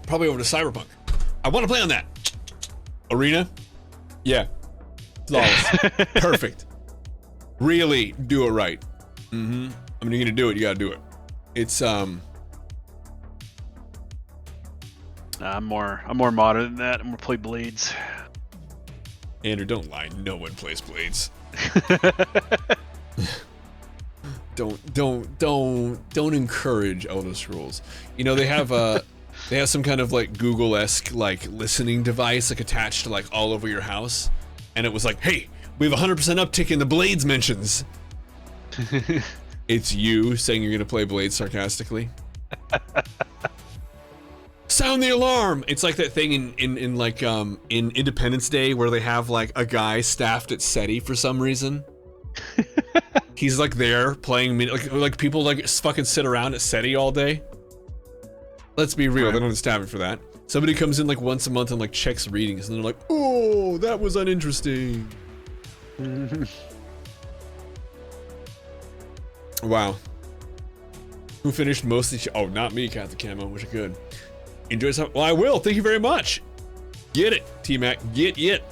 Probably over to Cyberpunk. I want to play on that. Arena? Yeah. Flawless. Perfect. Really do it right. I mean, you're gonna do it, you gotta do it. It's I'm more modern than that. I'm gonna play Blades. Andrew, don't lie. No one plays Blades. Don't encourage Elder Scrolls. You know, they have some kind of like Google-esque like listening device like attached to like all over your house, and it was like, hey, we have 100% uptick in the Blades mentions. It's you saying you're gonna play Blades sarcastically. Sound the alarm! It's like that thing in Independence Day where they have like a guy staffed at SETI for some reason. He's like there playing like people like fucking sit around at SETI all day. Let's be real, they don't have staffing for that. Somebody comes in like once a month and like checks readings and they're like, oh, that was uninteresting. Wow. Who finished most of the oh, not me, Cat the Camo, wish I could. Enjoy some. Well, I will. Thank you very much. Get it, T-Mac. Get it.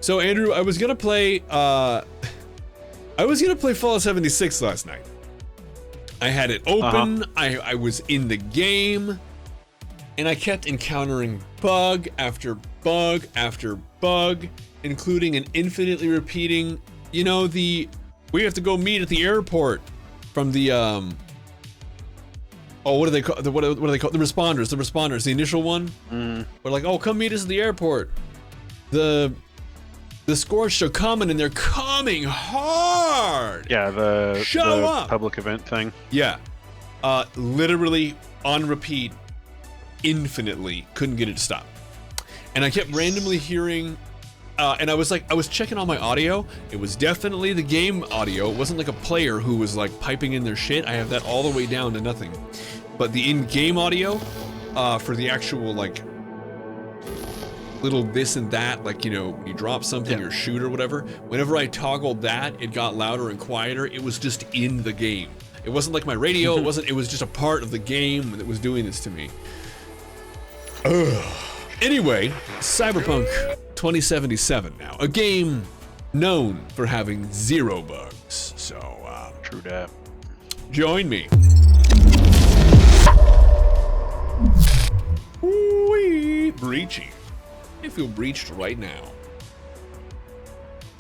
So, Andrew, I was gonna play Fallout 76 last night. I had it open. I was in the game, and I kept encountering bug after bug after bug, including an infinitely repeating. You know, we have to go meet at the airport from the oh, what do they call what do they call the responders? The initial one. We're like, oh, come meet us at the airport. The Scorched are coming, and they're coming hard. Yeah, the public event thing. Yeah, literally on repeat, infinitely. Couldn't get it to stop, and I kept randomly hearing. And I was checking on my audio. It was definitely the game audio. It wasn't like a player who was like piping in their shit. I have that all the way down to nothing. But the in-game audio, for the actual like little this and that, like, you know, you drop something or shoot or whatever. Whenever I toggled that, it got louder and quieter. It was just in the game. It wasn't like my radio. It was just a part of the game that was doing this to me. Ugh. Anyway, Cyberpunk 2077 now. A game known for having 0 bugs. So, true that. Join me. Wee, breaching. I feel breached right now.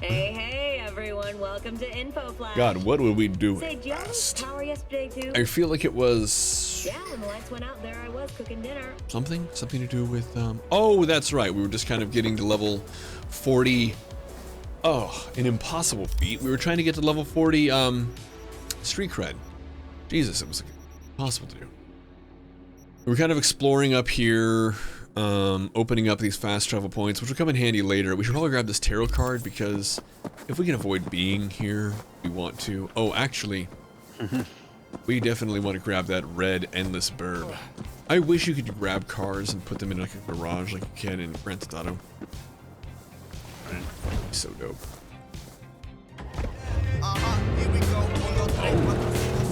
Hey everyone, welcome to Info Flash. God, what would we do Say, did you have power yesterday too? I feel like it was... Yeah, when the lights went out, there I was cooking dinner. Something to do with, oh, that's right. We were just kind of getting to level 40. Oh, an impossible feat. We were trying to get to level 40, street cred. Jesus, it was impossible to do. We were kind of exploring up here, opening up these fast travel points, which will come in handy later. We should probably grab this tarot card because if we can avoid being here, we want to. Oh, actually, we definitely want to grab that red endless burb. I wish you could grab cars and put them in like a garage like you can in Grand Theft Auto. So dope. Oh,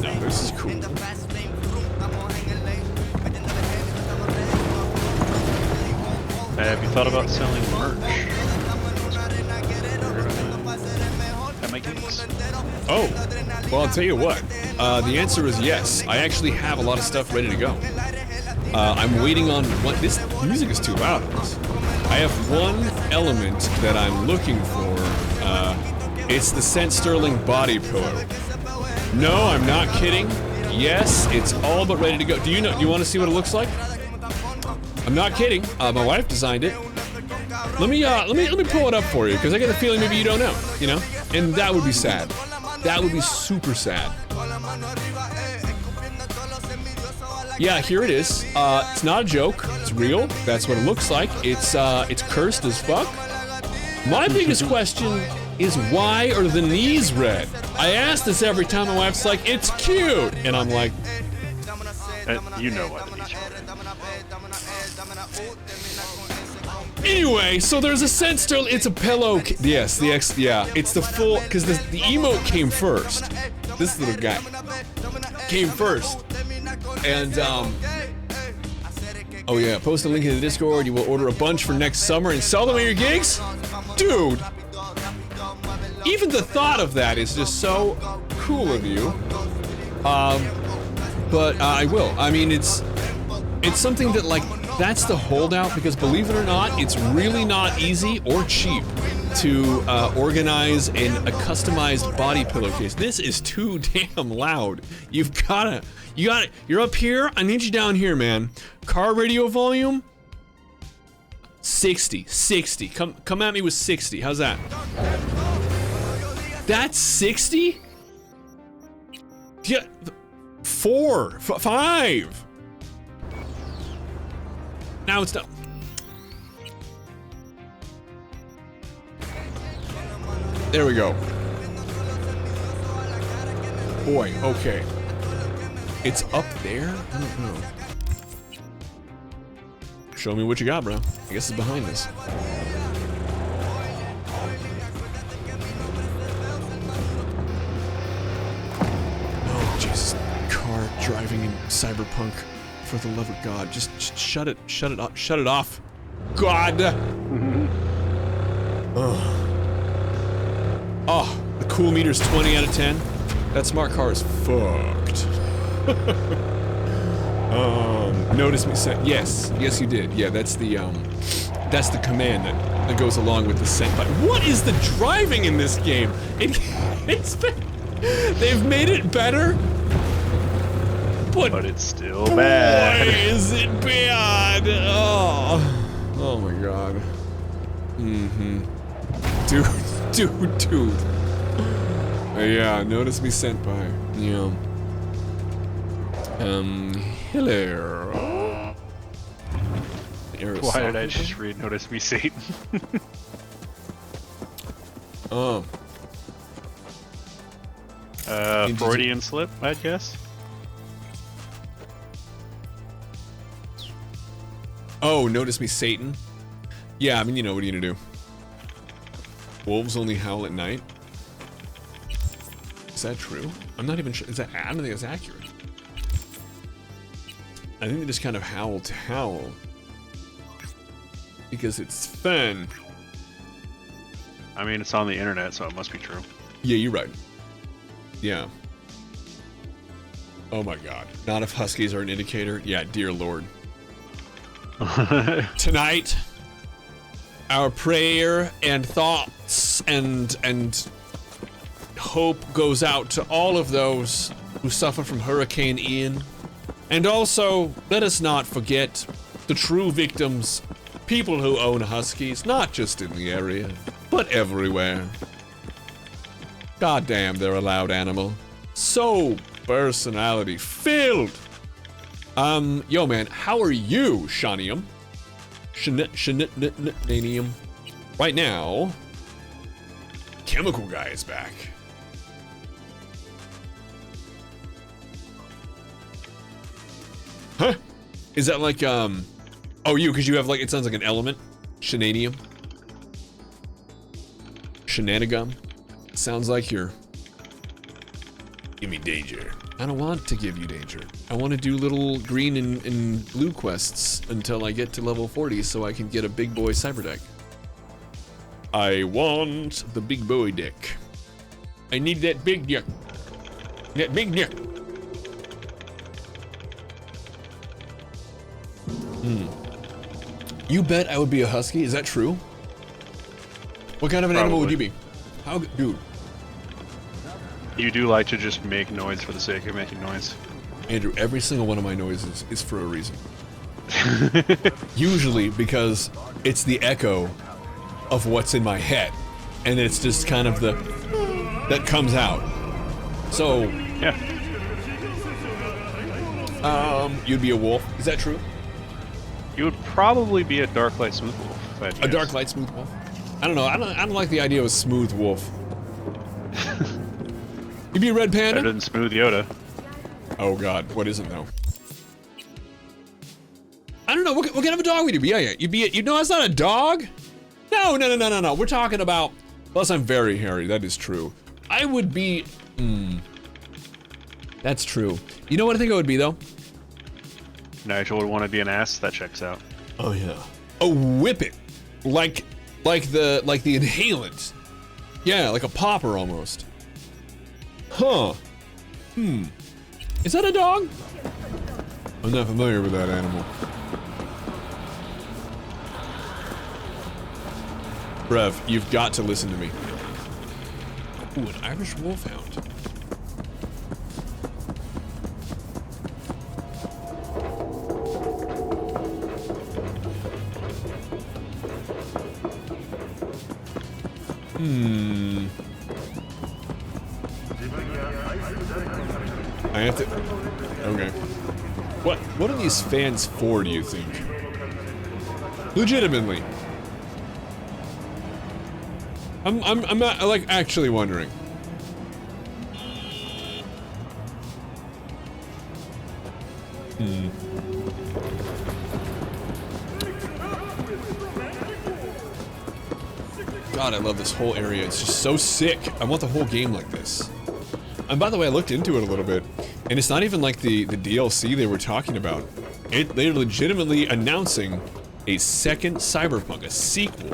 no, this is cool. Have you thought about selling merch? Oh, well, I'll tell you what. The answer is yes. I actually have a lot of stuff ready to go. I'm waiting on what this music is too loud. I have one element that I'm looking for. It's the Scent Sterling body pillow. No, I'm not kidding. Yes, it's all but ready to go. Do you want to see what it looks like? I'm not kidding. My wife designed it. Let me pull it up for you because I get the feeling maybe you don't know, you know? And that would be sad. That would be super sad. Yeah, here it is. It's not a joke. It's real. That's what it looks like. It's cursed as fuck. My biggest question is why are the knees red? I ask this every time my wife's like, it's cute, and I'm like, you know what the knees are. Anyway, so there's a Scent Sterling. It's a pillow. Yes, yeah. It's the full because the emote came first. This little guy came first, and Oh yeah, post a link in the Discord. You will order a bunch for next summer and sell them at your gigs? Dude! Even the thought of that is just so cool of you. But I will. I mean, it's something that, like, that's the holdout, because believe it or not, it's really not easy or cheap to organize a customized body pillowcase. This is too damn loud. You got it. You're up here. I need you down here, man. Car radio volume. 60. Come at me with 60. How's that? That's 60? Yeah. 5. Now it's done. There we go. Boy, okay. It's up there? I don't know. Show me what you got, bro. I guess it's behind this. Oh, Jesus. Car driving in Cyberpunk. For the love of God. Just shut it off. God! Oh, the cool meter's 20 out of 10. That smart car is fucked. Notice me set. Yes, you did. Yeah, that's the command that goes along with the scent button. What is the driving in this game? They've made it better, but it's still bad. Boy, is it bad? Oh my God. Dude. Yeah, notice me sent by. Yeah. Hello. Why did I just read notice me Satan? Oh. Freudian slip, I'd guess. Oh, notice me Satan? Yeah, I mean, you know, what are you gonna do? Wolves only howl at night? Is that true? I'm not even sure. I don't think that's accurate. I think they just kind of howl to howl. Because it's fun. I mean, it's on the internet, so it must be true. Yeah, you're right. Yeah. Oh my God. Not if huskies are an indicator. Yeah, dear Lord. Tonight, our prayer and thoughts and hope goes out to all of those who suffer from Hurricane Ian. And also, let us not forget the true victims, people who own huskies, not just in the area, but everywhere. Goddamn, they're a loud animal. So personality filled. Yo man, how are you, Shanium? Shananium. Right now, Chemical Guy is back. Huh? Is that like, oh, because you have like, it sounds like an element? Shananium? Shenanigum? Sounds like you're... Give me danger. I don't want to give you danger. I want to do little green and blue quests until I get to level 40 so I can get a big boy cyber deck. I want the big boy deck. I need that big deck. That big deck. You bet I would be a husky? Is that true? What kind of an animal would you be? How, dude? You do like to just make noise for the sake of making noise. Andrew, every single one of my noises is for a reason. Usually because it's the echo of what's in my head. And it's just kind of the... that comes out. So... Yeah. You'd be a wolf. Is that true? You would probably be a dark light smooth wolf. A dark light smooth wolf? I don't know. I don't like the idea of a smooth wolf. You'd be a red panda? Better than smooth Yoda. Oh God, what isn't though? I don't know. What kind of a dog would you be? Yeah. You'd be. You know, that's not a dog. No. We're talking about. Plus, I'm very hairy. That is true. I would be. That's true. You know what I think I would be though? Nigel would want to be an ass. That checks out. Oh yeah. Oh, whip it, like the inhalant. Yeah, like a popper almost. Huh. Is that a dog? I'm not familiar with that animal. Brev, you've got to listen to me. Ooh, an Irish wolfhound. I have to. Okay. What are these fans for, do you think? Legitimately. I'm not, like, actually wondering. God, I love this whole area. It's just so sick. I want the whole game like this. And by the way, I looked into it a little bit, and it's not even like the DLC they were talking about. They're legitimately announcing a second Cyberpunk, a sequel,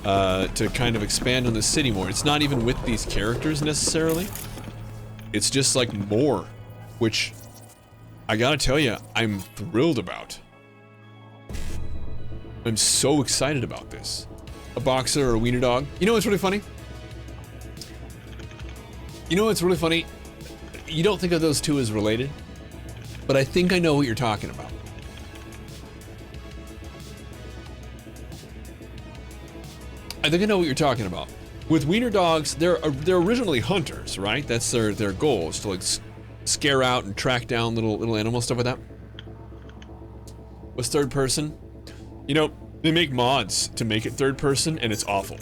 to kind of expand on the city more. It's not even with these characters necessarily. It's just like more, which I gotta tell you, I'm thrilled about. I'm so excited about this. A boxer or a wiener dog. You know what's really funny? You know what's really funny? You don't think of those two as related, but I think I know what you're talking about. I think I know what you're talking about. With wiener dogs, they're originally hunters, right? That's their goal, is to like scare out and track down little animals, stuff like that. What's third person? You know, they make mods to make it third person, and it's awful.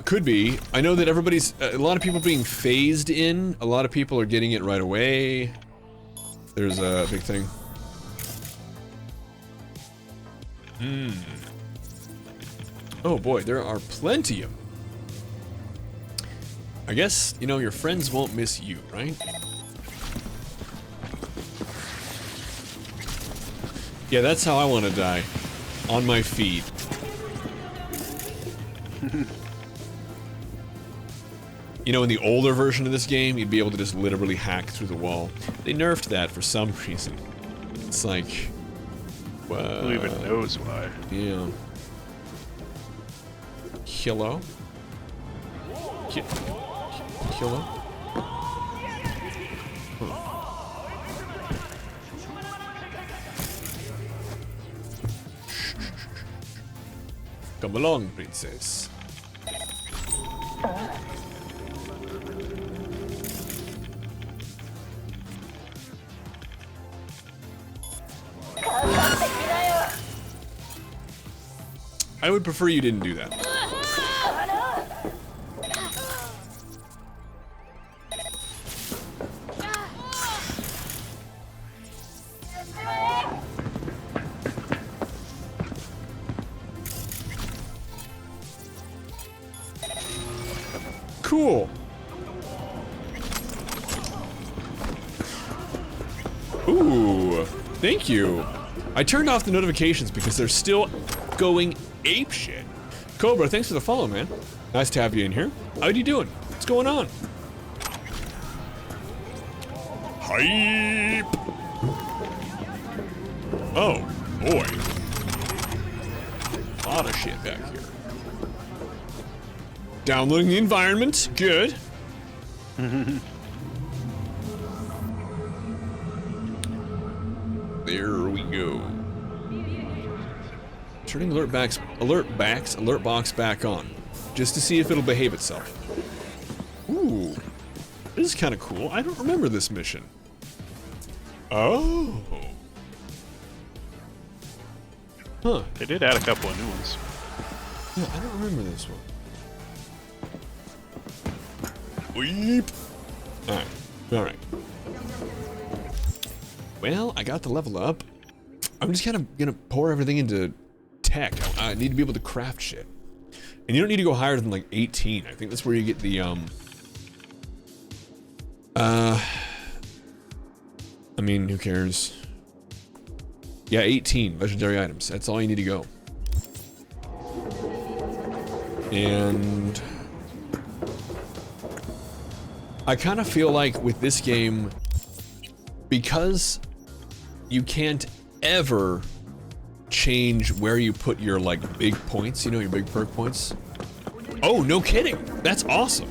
Could be. I know that everybody's, a lot of people being phased in. A lot of people are getting it right away. There's a big thing. Oh boy, there are plenty of them. I guess, you know, your friends won't miss you, right? Yeah, that's how I want to die. On my feet. You know, in the older version of this game, you'd be able to just literally hack through the wall. They nerfed that for some reason. It's like... Who even knows why? Yeah. Hello? Hello? Come along, princess. I would prefer you didn't do that. Cool. Ooh, thank you. I turned off the notifications because they're still going ape shit. Cobra, thanks for the follow, man. Nice to have you in here. How you doing? What's going on? Hype! Oh, boy. A lot of shit back here. Downloading the environment. Good. There we go. Turning alert box back on, just to see if it'll behave itself. Ooh, this is kind of cool. I don't remember this mission. Oh. Huh. They did add a couple of new ones. Yeah, I don't remember this one. Weep. Alright. Alright. Well, I got the level up. I'm just kind of gonna pour everything into tech. I need to be able to craft shit. And you don't need to go higher than like 18. I think that's where you get the I mean, who cares? Yeah, 18 legendary items. That's all you need to go. And I kind of feel like with this game, because you can't ever change where you put your like big points, you know, your big perk points. Oh, no kidding. That's awesome.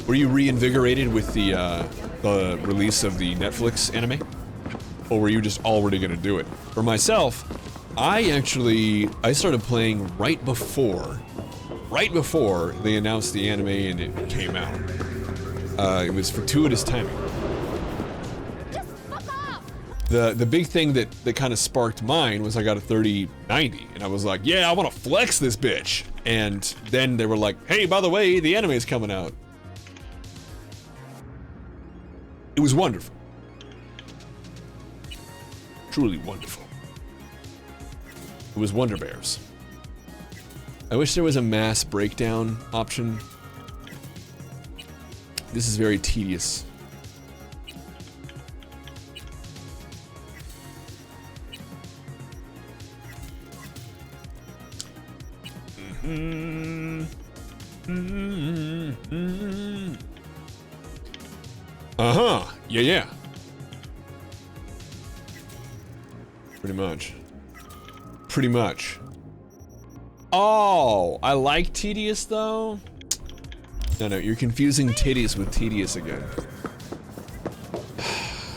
Were you reinvigorated with the release of the Netflix anime? Or were you just already gonna do it? For myself, I started playing right before they announced the anime and it came out. It was fortuitous timing. The big thing that kind of sparked mine was I got a 3090 and I was like, yeah, I want to flex this bitch. And then they were like, hey, by the way, the anime is coming out. It was wonderful. Truly wonderful. It was Wonder Bears. I wish there was a mass breakdown option. This is very tedious. Uh-huh. Yeah. Pretty much. Oh, I like tedious though. No, you're confusing tedious with tedious again.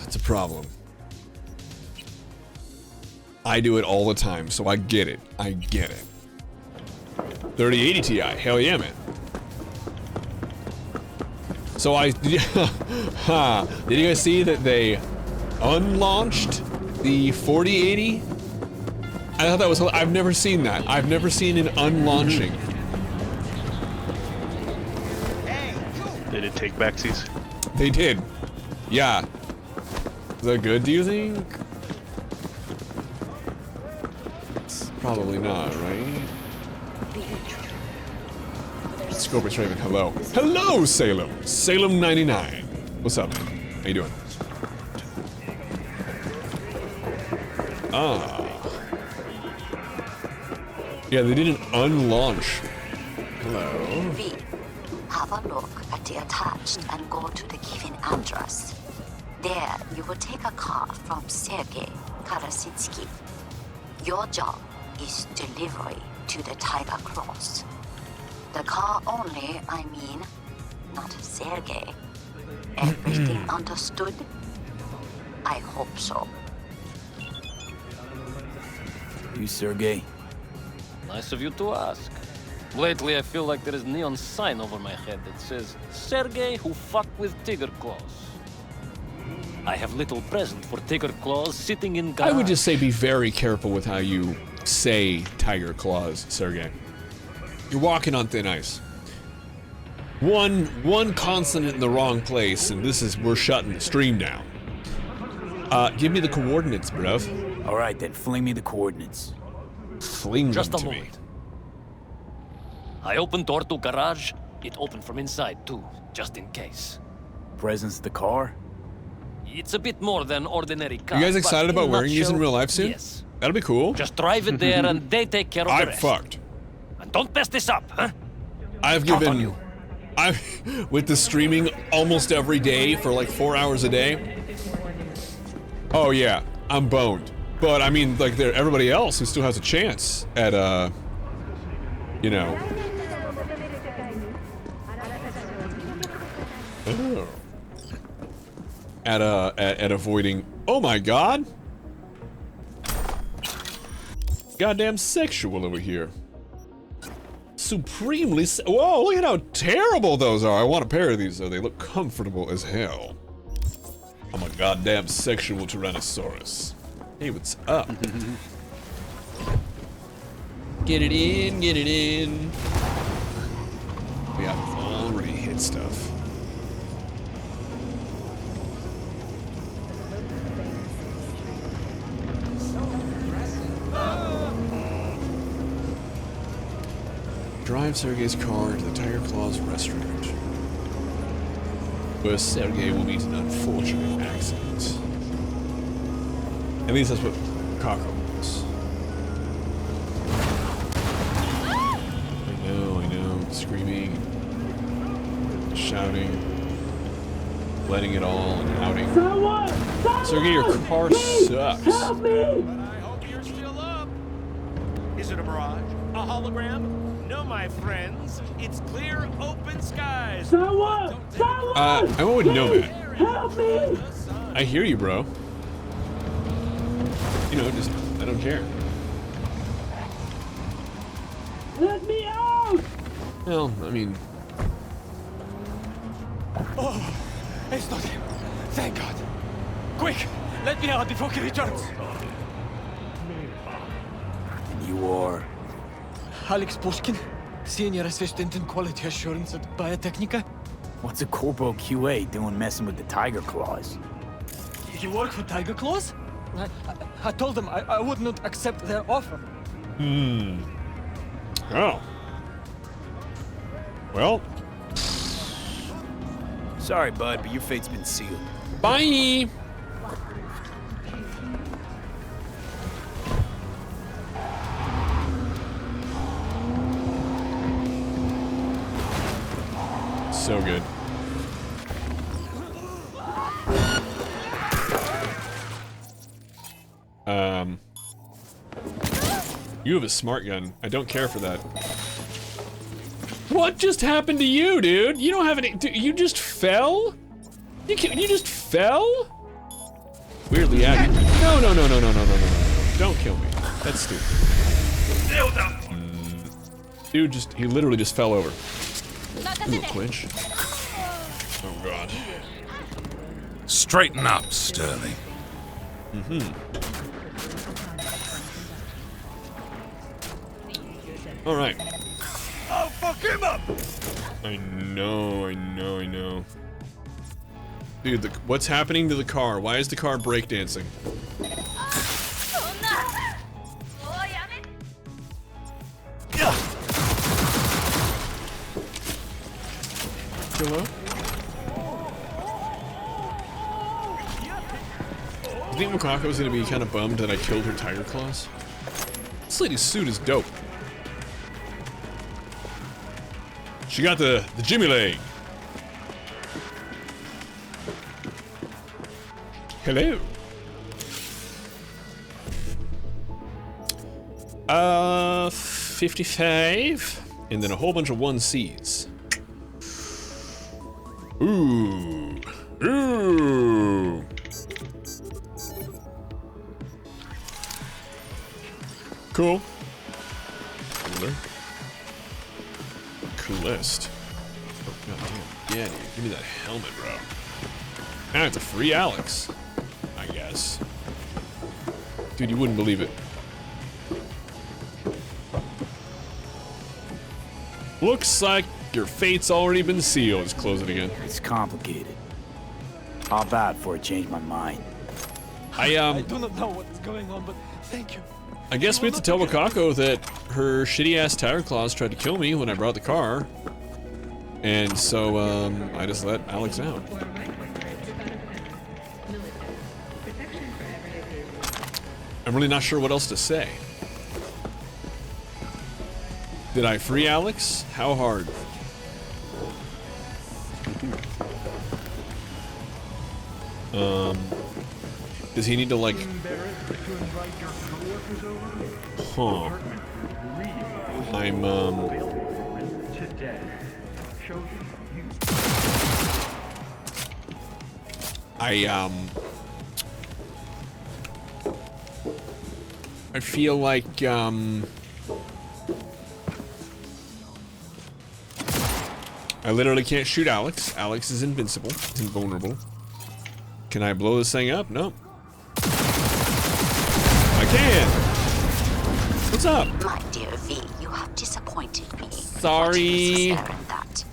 It's a problem. I do it all the time, so I get it. 3080 Ti, hell yeah, man. So did you guys see that they unlaunched the 4080? I thought that was, I've never seen that. I've never seen an unlaunching. Did it take backsies? They did. Yeah. Is that good, do you think? It's probably not, right? Scorpius Raven, hello. Hello, Salem! Salem 99. What's up, man? How you doing? Yeah, they didn't unlaunch. Hello. V, have a look at the attached and go to the given address. There, you will take a car from Sergei Karasitsky. Your job is delivery to the Tiger Cross. The car only, I mean, not Sergei. Everything understood? I hope so. You, Sergei? Nice of you to ask. Lately, I feel like there is a neon sign over my head that says, Sergei who fucked with Tiger Claws. I have little present for Tiger Claws sitting in garage. I would just say be very careful with how you say Tiger Claws, Sergei. You're walking on thin ice. One consonant in the wrong place, and we're shutting the stream down. Give me the coordinates, bruv. All right, then fling me the coordinates. Fling Just them a to me. moment. I opened door to garage. It opened from inside too, just in case. Presence the car? It's a bit more than ordinary car. You guys excited but about wearing these in nutshell, real life soon? Yes. That'll be cool. Just drive it there and they take care of the I'm rest. fucked. And don't mess this up, huh? I've Count on given, you. with the streaming almost every day for like 4 hours a day. Oh yeah, I'm boned. But I mean, like, everybody else who still has a chance at, you know. Oh. At avoiding. Oh my God. Goddamn sexual over here. Supremely. Whoa! Look at how terrible those are. I want a pair of these though. They look comfortable as hell. I'm a goddamn sexual Tyrannosaurus. Hey, what's up? Get it in, get it in. Yeah, I've already hit stuff. Drive Sergei's car to the Tiger Claws restaurant. where Sergei will meet an unfortunate accident. At least that's what Kako wants. I know. Screaming, shouting, letting it all and outing. Sergei, your car sucks. Help me! But I hope you're still up. Is it a mirage? A hologram? No, my friends. It's clear, open skies. I wouldn't know that. Help me! I hear you, bro. You know, just, I don't care. Let me out! Well, I mean... Oh, it's not him. Thank God. Quick, let me out before he returns. You are... Alex Pushkin, Senior Assistant in Quality Assurance at Biotechnica. What's a Corporal QA doing messing with the Tiger Claws? You work for Tiger Claws? I told them I would not accept their offer. Oh. Well. Sorry, bud, but your fate's been sealed. Bye! So good. You have a smart gun. I don't care for that. What just happened to you, dude? You don't have any. You just fell? You just fell? Weirdly aggy. No. Don't kill me. That's stupid. Dude he literally just fell over. Ooh, clinch. Oh god. Straighten up, Sterling. Alright. I'll fuck him up! I know. Dude, what's happening to the car? Why is the car breakdancing? Hello? I think Makako's gonna be kind of bummed that I killed her Tiger Claws. This lady's suit is dope. She got the Jimmy leg. Hello. 55, and then a whole bunch of 1Cs. Ooh. Cool. Cooler. Coolest. Oh, goddamn. Yeah, dude. Give me that helmet, bro. Now it's a free Alex. I guess. Dude, you wouldn't believe it. Looks like your fate's already been sealed. Let's close it again. It's complicated. I'll bow before I change my mind. I do not know what's going on, but thank you. I guess we have to tell Wakako that her shitty-ass Tiger Claws tried to kill me when I brought the car. And so, I just let Alex out. I'm really not sure what else to say. Did I free Alex? How hard? Does he need to, like... Huh. I'm, I feel like, I literally can't shoot Alex. Alex is invincible. He's invulnerable. Can I blow this thing up? No. I can! What's up? My dear V, you have disappointed me. Sorry. What is there in that?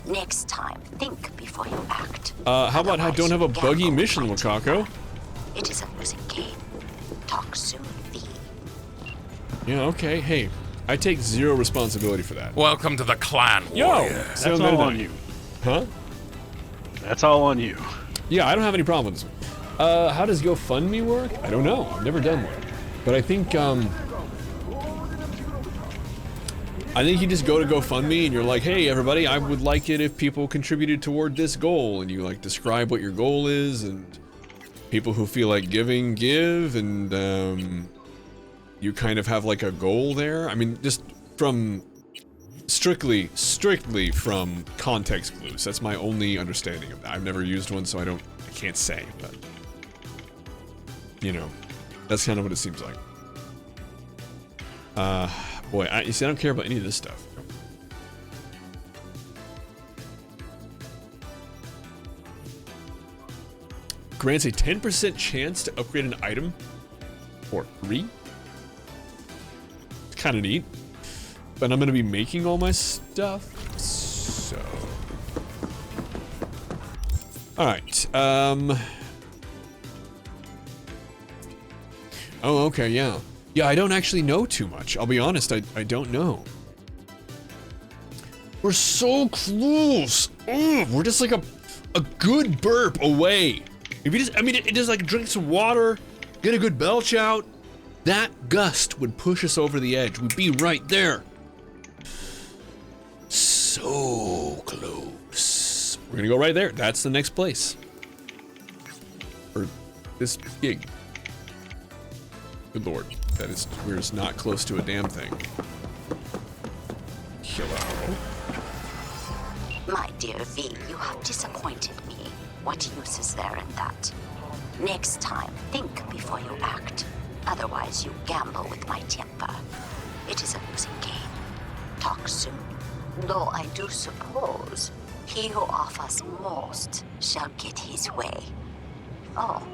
Next time, think before you act. How about I don't have a buggy mission, Wakako? It is a losing game. Talk soon, V. Yeah, okay. Hey, I take zero responsibility for that. Welcome to the clan, Yo! warrior. That's all on you. Huh? That's all on you. Yeah, I don't have any problem with this one. How does GoFundMe work? I don't know. I've never done one. But I think you just go to GoFundMe and you're like, hey everybody, I would like it if people contributed toward this goal, and you like describe what your goal is, and people who feel like giving give, and you kind of have like a goal there. I mean, just from strictly from context clues. That's my only understanding of that. I've never used one, so I can't say, but you know, that's kind of what it seems like. Boy, you see, I don't care about any of this stuff. Grants a 10% chance to upgrade an item for 3. It's kind of neat. But I'm gonna be making all my stuff, so. Alright, oh, okay, yeah. Yeah, I don't actually know too much. I'll be honest, I don't know. We're so close. Ugh, we're just like a good burp away. If you just, I mean, it just like drink some water, get a good belch out. That gust would push us over the edge. We'd be right there. So close. We're gonna go right there. That's the next place. For this gig. Good lord. That is, we're just not close to a damn thing. Hello. My dear V, you have disappointed me. What use is there in that? Next time, think before you act. Otherwise, you gamble with my temper. It is a losing game. Talk soon. Though I do suppose he who offers most shall get his way. Oh,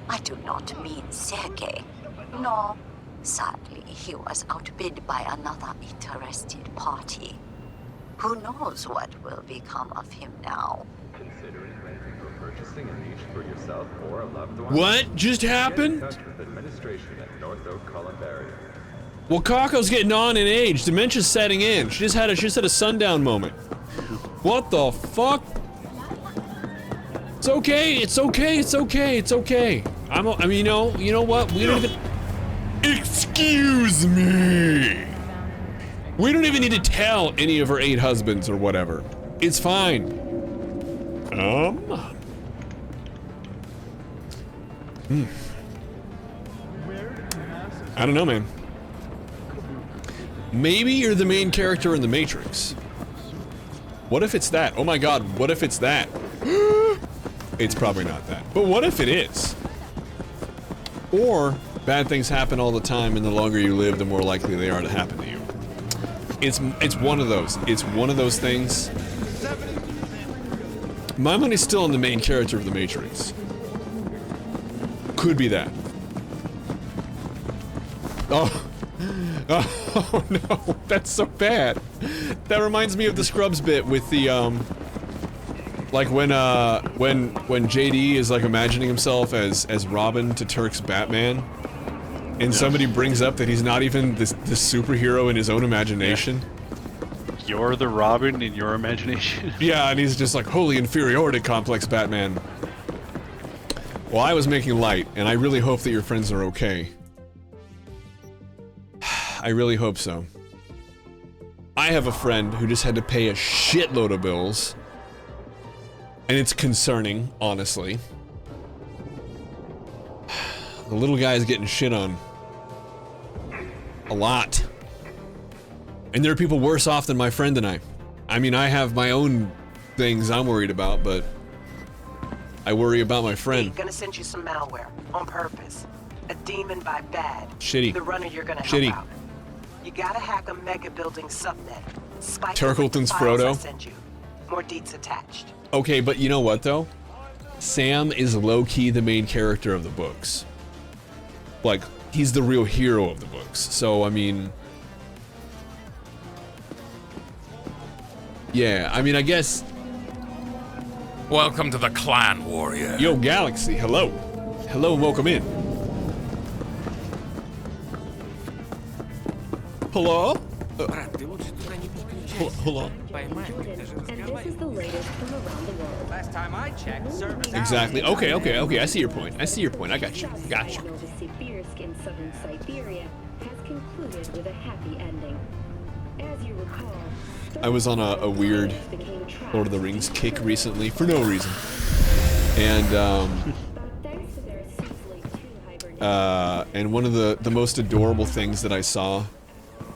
I do not mean Sergei. No, sadly, he was outbid by another interested party. Who knows what will become of him now? Considering renting or purchasing a niche for yourself or a loved one? What just happened? Get in touch with administration at North Oak Columbarium. Well, Kako's getting on in age. Dementia's setting in. She just had a sundown moment. What the fuck? It's okay. It's okay. It's okay. It's okay. I mean, you know what? We don't even. Excuse me. We don't even need to tell any of her 8 husbands or whatever. It's fine. I don't know, man. Maybe you're the main character in The Matrix. What if it's that? Oh my god, what if it's that? It's probably not that. But what if it is? Or, bad things happen all the time, and the longer you live, the more likely they are to happen to you. It's one of those. It's one of those things. My money's still on the main character of The Matrix. Could be that. Oh. Oh no, that's so bad. That reminds me of the Scrubs bit with the like when JD is like imagining himself as Robin to Turk's Batman, and somebody brings up that he's not even this superhero in his own imagination. You're the Robin in your imagination. Yeah, and he's just like, holy inferiority complex, Batman. Well, I was making light, and I really hope that your friends are okay. I really hope so. I have a friend who just had to pay a shitload of bills. And it's concerning, honestly. The little guy's getting shit on. A lot. And there are people worse off than my friend and I. I mean, I have my own things I'm worried about, but I worry about my friend. Gonna send you some malware on purpose. A demon by bad. Shitty. The runner you're gonna Shitty. help out. You gotta hack a mega building subnet. Spike Turkleton's the files I Frodo. send you. More deets attached. Okay, but you know what though? Sam is low-key the main character of the books. Like, he's the real hero of the books. So, I mean... Yeah, I mean, I guess... Welcome to the clan, warrior. Yo, Galaxy, hello. Hello and welcome in. Hello? Hold on. And this is the latest from around the world. Last time I checked, service Exactly. Okay. I see your point. I got you. Gotcha. Novosibirsk in southern Siberia has concluded with a happy ending. As you recall, I was on a weird Lord of the Rings kick recently for no reason. And one of the most adorable things that I saw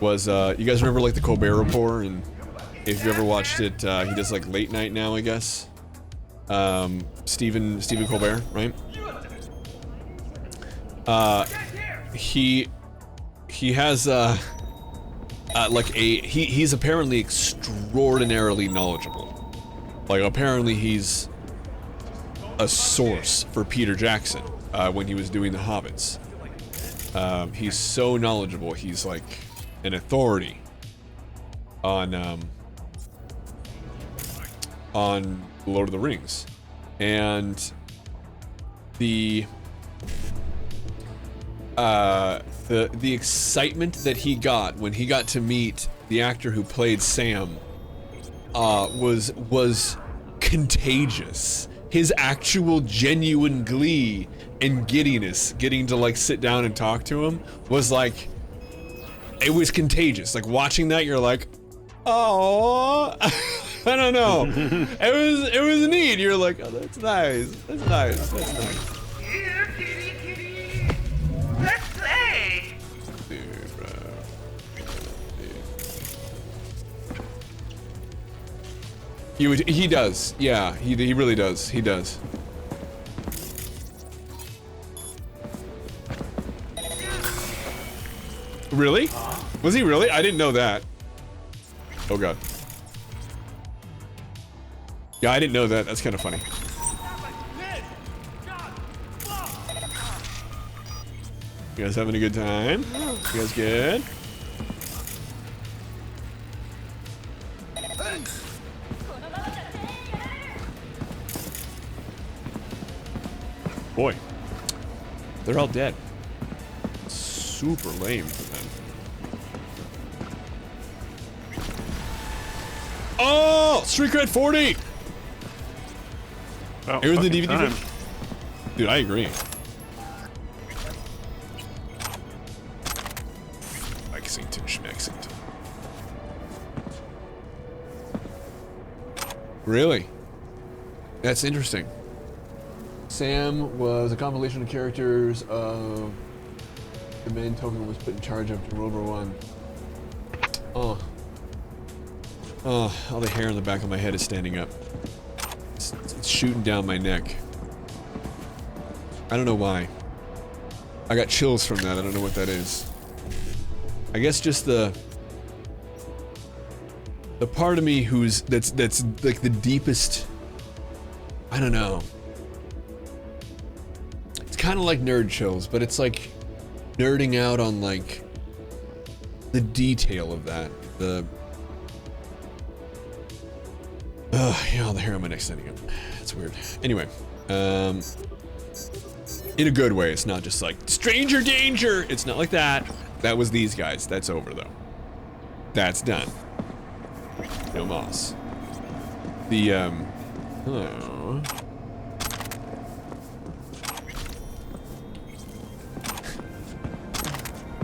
was you guys remember like the Colbert Report, and if you ever watched it, he does like late night now, I guess. Stephen Colbert, right? He has like he's apparently extraordinarily knowledgeable. Like apparently he's a source for Peter Jackson when he was doing The Hobbits. He's so knowledgeable. He's like an authority on Lord of the Rings, and the excitement that he got when he got to meet the actor who played Sam was contagious. His actual genuine glee and giddiness getting to like sit down and talk to him was like, it was contagious. Like watching that, you're like, oh, I don't know. It was neat. You're like, oh, that's nice. That's nice. Here, kitty, kitty. Let's play. Dude, bro. Dude. He does. Yeah, he really does. He does. Really? Was he really? I didn't know that. Oh god. Yeah, I didn't know that. That's kind of funny. You guys having a good time? You guys good? Boy, they're all dead. Super lame for them. Oh, Street Cred 40. Oh, Here's the DVD. time. Dude, I agree. Lexington, Schmexington. Really? That's interesting. Sam was a compilation of characters of the man Token was put in charge of in World War One. Oh, all the hair on the back of my head is standing up. It's shooting down my neck. I don't know why. I got chills from that. I don't know what that is. I guess just the part of me that's like the deepest. I don't know. It's kind of like nerd chills, but it's like nerding out on like the detail of that. Yeah, all the hair on my neck standing up. That's weird. Anyway, in a good way. It's not just like stranger danger. It's not like that. That was these guys. That's over though. That's done. No moss. Hello.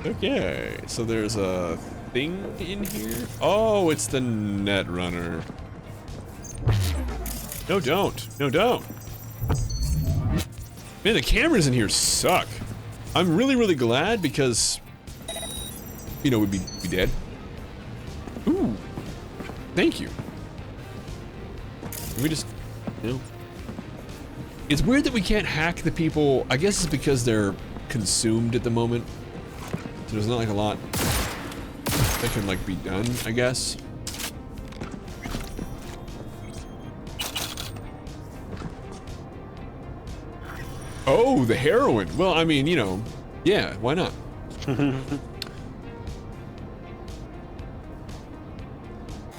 Okay, so there's a thing in here. Oh, it's the Netrunner. No, don't. No, don't. Man, the cameras in here suck. I'm really, really glad because, you know, we'd be dead. Ooh. Thank you. Can we just, you know. It's weird that we can't hack the people. I guess it's because they're consumed at the moment. So there's not like a lot that can like be done, I guess. Oh, the heroin. Well, I mean, you know, yeah, why not?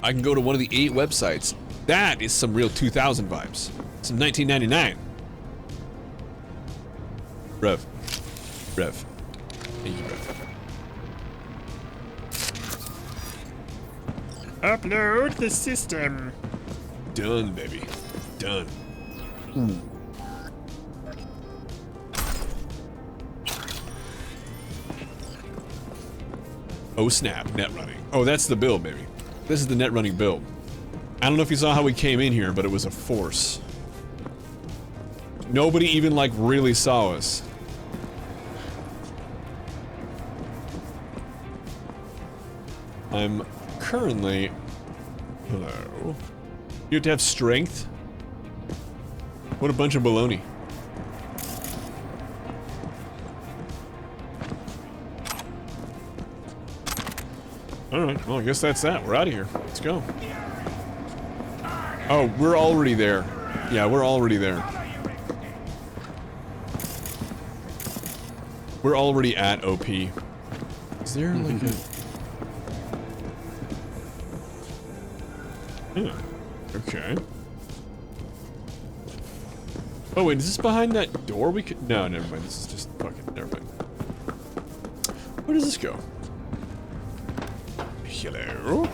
I can go to one of the 8 websites. That is some real 2000 vibes. Some 1999. Rev. Thank you, Rev. Upload the system. Done, baby. Done. Oh snap, net running. Oh, that's the build, baby. This is the net running build. I don't know if you saw how we came in here, but it was a force. Nobody even, like, really saw us. I'm currently... Hello? You have to have strength? What a bunch of baloney. Alright, well, I guess that's that. We're out of here. Let's go. Oh, we're already there. Yeah, we're already there. We're already at OP. Is there, like, a... Okay. Oh wait, is this behind that door we could... No, never mind. This is just fucking... Never mind. Where does this go? Hello?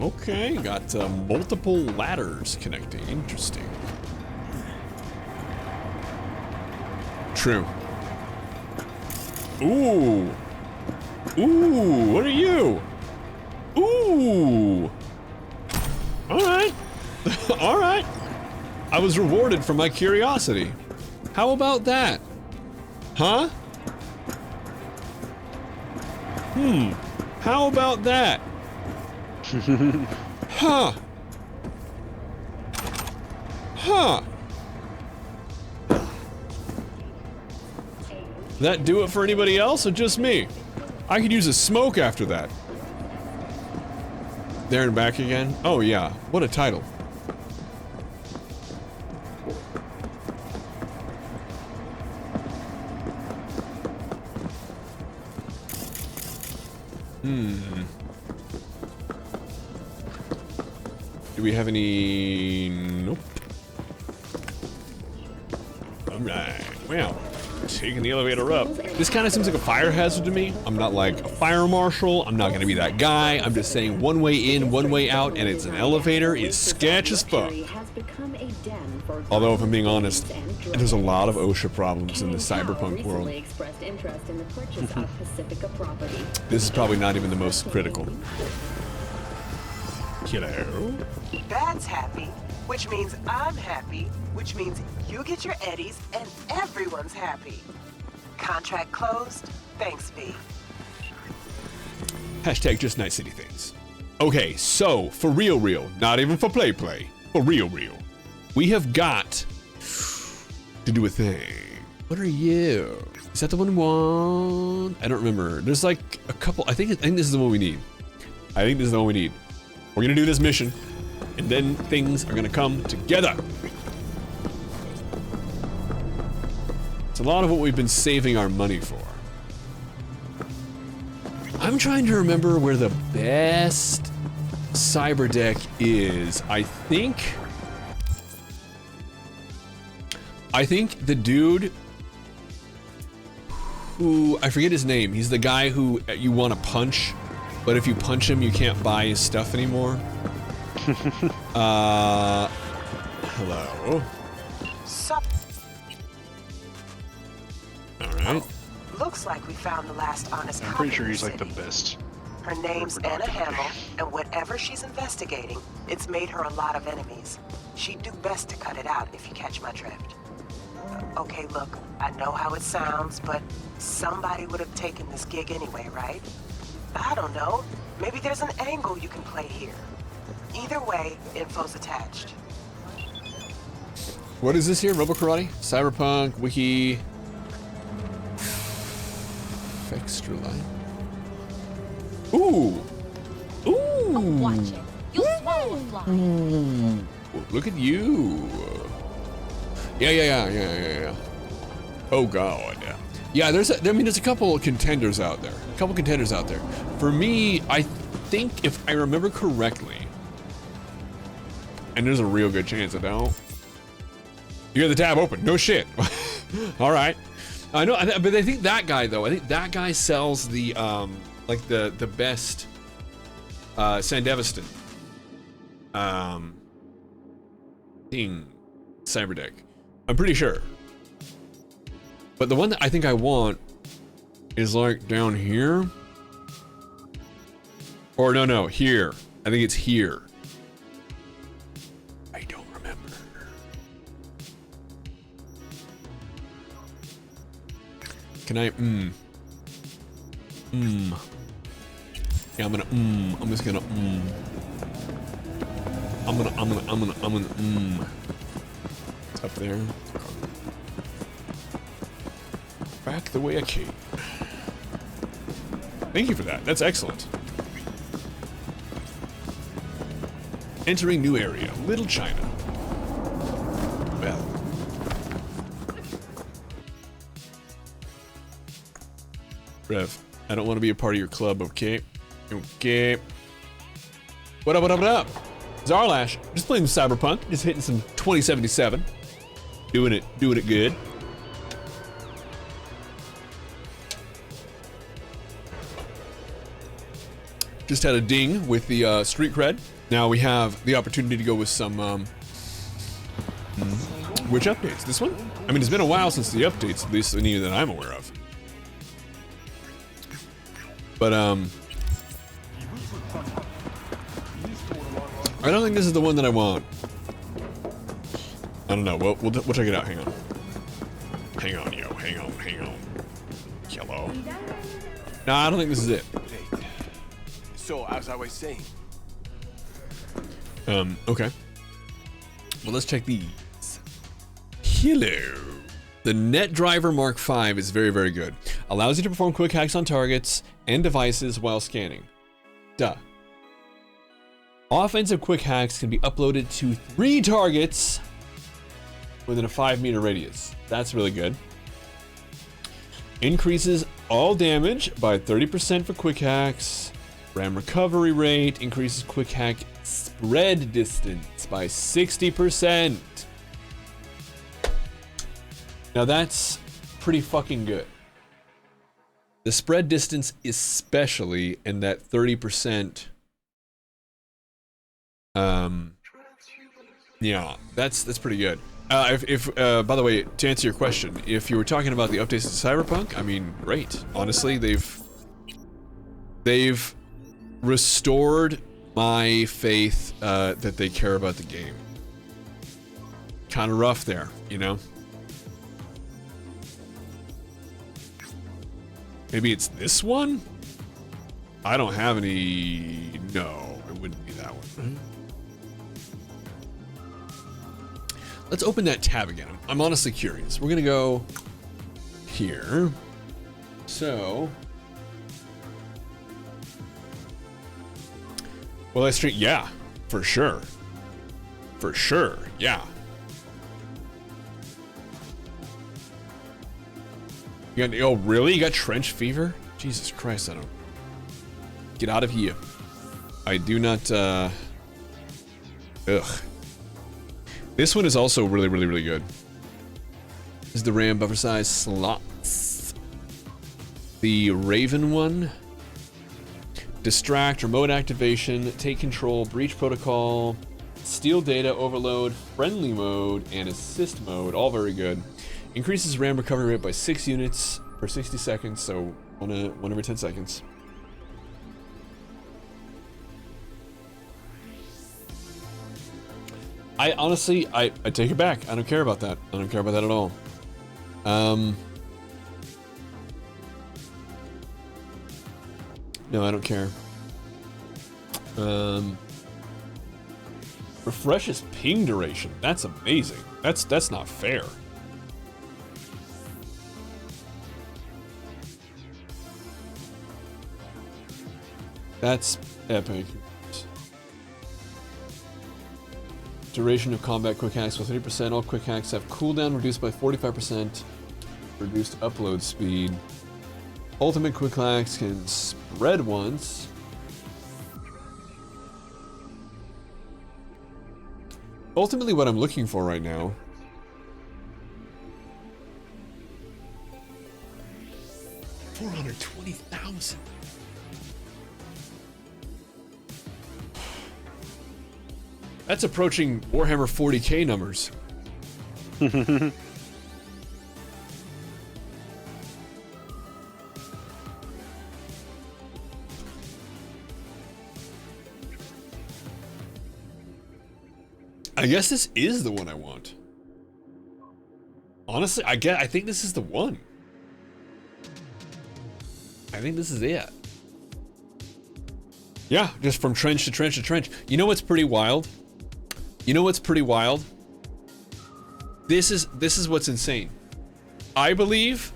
Okay. Got multiple ladders connecting. Interesting. True. Ooh. Ooh, what are you? Ooh. Alright. Alright. I was rewarded for my curiosity. How about that? Huh? How about that? Huh. Huh. That do it for anybody else or just me? I could use a smoke after that. There and back again? Oh yeah, what a title. Do we have any... Nope. Alright, well, taking the elevator up. This kind of seems like a fire hazard to me. I'm not like a fire marshal. I'm not gonna be that guy. I'm just saying one way in, one way out, and it's an elevator. It's sketch as fuck. Although, if I'm being honest, there's a lot of OSHA problems in the cyberpunk world. This is probably not even the most critical. Hello? That's happy, which means I'm happy, which means you get your eddies and everyone's happy. Contract closed. Thanks, V. Hashtag just nice city things. Okay, so for real, not even for play, for real, we have got to do a thing. What are you? Is that the one we want? I don't remember. There's like a couple. I think this is the one we need. I think this is the one we need. We're gonna do this mission, and then things are gonna come together. It's a lot of what we've been saving our money for. I'm trying to remember where the best cyber deck is. I think the dude who, I forget his name, he's the guy who you want to punch, but if you punch him, you can't buy his stuff anymore. Hello. Sup? Alright. Looks like we found the last honest I'm cop pretty sure in he's like the city. best. Her name's for Anna documentation. Hamill, and whatever she's investigating, it's made her a lot of enemies. She'd do best to cut it out if you catch my drift. Okay, look, I know how it sounds, but somebody would have taken this gig anyway, right? I don't know. Maybe there's an angle you can play here. Either way, info's attached. What is this here? Robo Karate? Cyberpunk, Wiki... Extra line. Ooh! Ooh! Watch it. You'll swallow a fly. Ooh, look at you. Yeah. Oh god. Yeah, there's a couple of contenders out there. For me, I think if I remember correctly, and there's a real good chance I don't. You got the tab open. No shit. All right. I know, but I think that guy though. I think that guy sells the like the best Sandevistan thing cyber deck. I'm pretty sure. But the one that I think I want is like down here. Or no, here. I think it's here. I don't remember. Can I Yeah, I'm just gonna I'm gonna It's up there. Back the way I came. Thank you for that. That's excellent. Entering new area, Little China. Well. Rev, I don't want to be a part of your club, okay? Okay. What up, what up, what up? Zarlash, just playing Cyberpunk, just hitting some 2077. Doing it good. Just had a ding with the street cred. Now we have the opportunity to go with some, which updates? This one? I mean, it's been a while since the updates, at least any that I'm aware of. But, I don't think this is the one that I want. I don't know, we'll check it out, hang on. Hang on, yo, hang on. Hello. No, I don't think this is it. So, as I was saying. Okay. Well, let's check these. Hello. The Netrunner Mark V is very, very good. Allows you to perform quick hacks on targets and devices while scanning. Duh. Offensive quick hacks can be uploaded to 3 targets within a 5-meter radius. That's really good. Increases all damage by 30% for quick hacks. RAM recovery rate increases quick hack spread distance by 60%. Now that's pretty fucking good. The spread distance especially, and that 30%. Yeah, that's pretty good. If by the way, to answer your question, if you were talking about the updates to Cyberpunk, I mean, great. Honestly, they've restored my faith that they care about the game. Kind of rough there, you know? Maybe it's this one? I don't have any... No, it wouldn't be that one. Let's open that tab again. I'm honestly curious. We're gonna go here. So... Well, I stream, yeah, for sure. For sure, yeah. You got, oh, really? You got trench fever? Jesus Christ, I don't... Get out of here. I do not, Ugh. This one is also really, really, really good. This is the RAM buffer size slots. The Raven one. Distract, remote activation, take control, breach protocol, steal data, overload, friendly mode, and assist mode. All very good. Increases RAM recovery rate by 6 units per 60 seconds, so one every 10 seconds. I honestly, I take it back. I don't care about that. I don't care about that at all. No, I don't care. Refreshes ping duration. That's amazing. That's not fair. That's epic. Duration of combat quick hacks by 30%. All quick hacks have cooldown reduced by 45%. Reduced upload speed. Ultimate quick hacks can spread once. Ultimately, what I'm looking for right now. $420,000. That's approaching Warhammer 40K numbers. I guess this is the one I want. Honestly, I think this is the one. I think this is it. Yeah, just from trench to trench to trench. You know what's pretty wild? You know what's pretty wild? This is what's insane. I believe,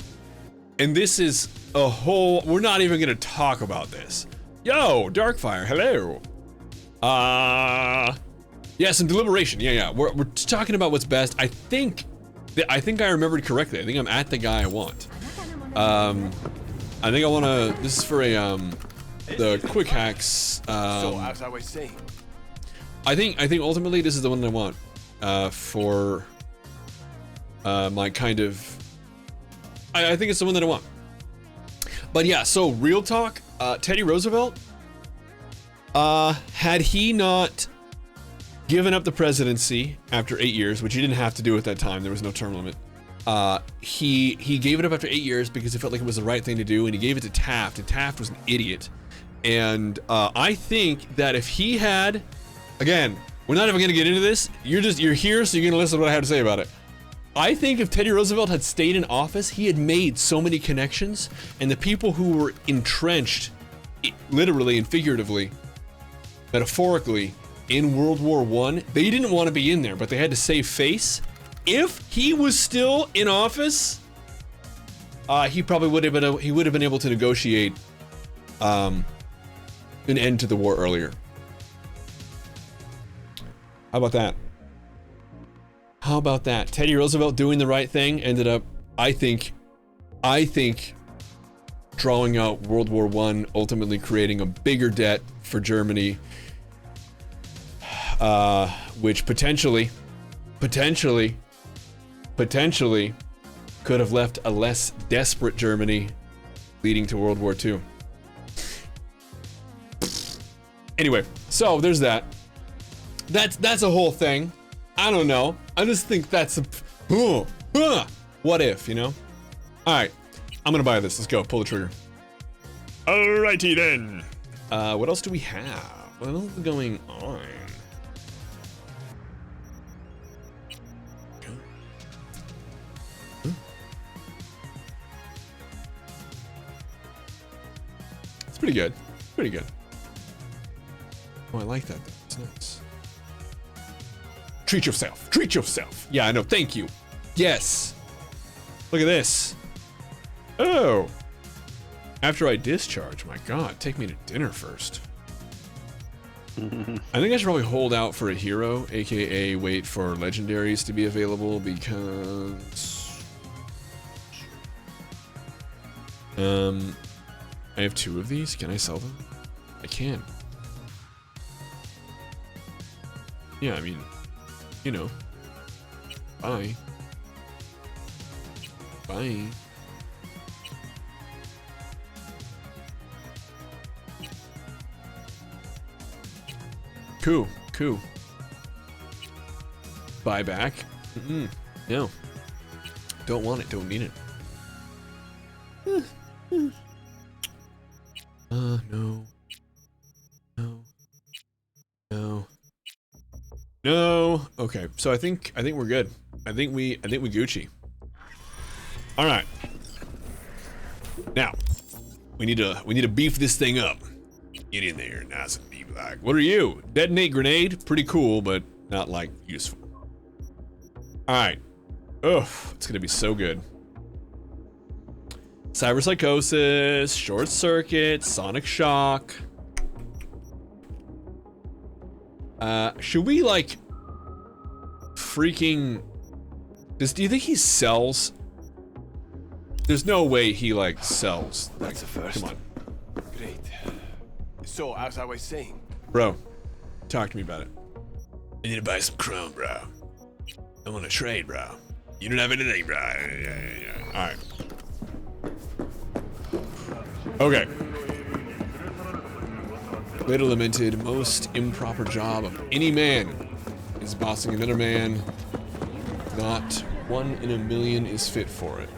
and this is a whole, we're not even gonna talk about this. Yo, Darkfire, hello. Yeah, some deliberation. Yeah. We're talking about what's best. I think I remembered correctly. I think I'm at the guy I want. I think I wanna, this is for a, the quick hacks. So, as I was saying. I think ultimately this is the one I want, for, my kind of, I think it's the one that I want. But yeah, so real talk, Teddy Roosevelt, had he not given up the presidency after 8 years, which he didn't have to do at that time, there was no term limit. He gave it up after 8 years because he felt like it was the right thing to do, and he gave it to Taft, and Taft was an idiot. And I think that if he had, again, we're not even gonna get into this, you're here, so you're gonna listen to what I have to say about it. I think if Teddy Roosevelt had stayed in office, he had made so many connections, and the people who were entrenched, literally and figuratively, metaphorically, in World War I, they didn't want to be in there, but they had to save face. If he was still in office, he probably would have been able to negotiate an end to the war earlier. How about that? How about that? Teddy Roosevelt doing the right thing ended up, I think, drawing out World War I, ultimately creating a bigger debt for Germany, which potentially could have left a less desperate Germany, leading to World War II. Anyway, so there's that. That's a whole thing. I don't know. I just think that's a what if, you know? All right, I'm gonna buy this. Let's go. Pull the trigger. Alrighty then. What else do we have? What else is going on? It's pretty good. Pretty good. Oh, I like that though. It's nice. Treat yourself. Treat yourself. Yeah, I know. Thank you. Yes. Look at this. Oh. After I discharge, my God, take me to dinner first. I think I should probably hold out for a hero, aka wait for legendaries to be available, because I have 2 of these. Can I sell them? I can. Yeah, I mean, you know. Bye. Bye. Cool. Cool. Buy back? No. Don't want it. Don't need it. No. No. No. No. Okay, so I think we're good. I think we Gucci. All right. Now, we need to beef this thing up. Get in there, nice and deep like. What are you? Detonate grenade? Pretty cool, but not like useful. All right. Ugh, it's gonna be so good. Cyber psychosis, short circuit, sonic shock. Should we like freaking? Do you think he sells? There's no way he like sells. That's a first. Come on. Great. So, as I was saying. Bro, talk to me about it. I need to buy some chrome, bro. I want to trade, bro. You don't have anything, bro. Yeah. All right. Okay. Later lamented, most improper job of any man is bossing another man. Not one in a million is fit for it.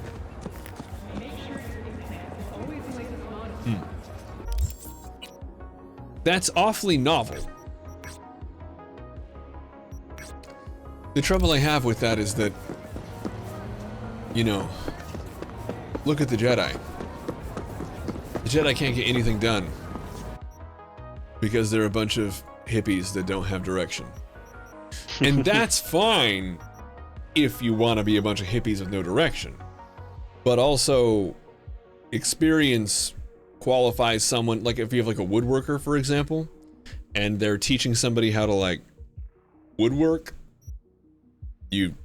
That's awfully novel. The trouble I have with that is that, you know, look at the Jedi. The Jedi can't get anything done because they're a bunch of hippies that don't have direction. And that's fine if you want to be a bunch of hippies with no direction. But also, experience qualifies someone, like if you have like a woodworker, for example, and they're teaching somebody how to like woodwork, you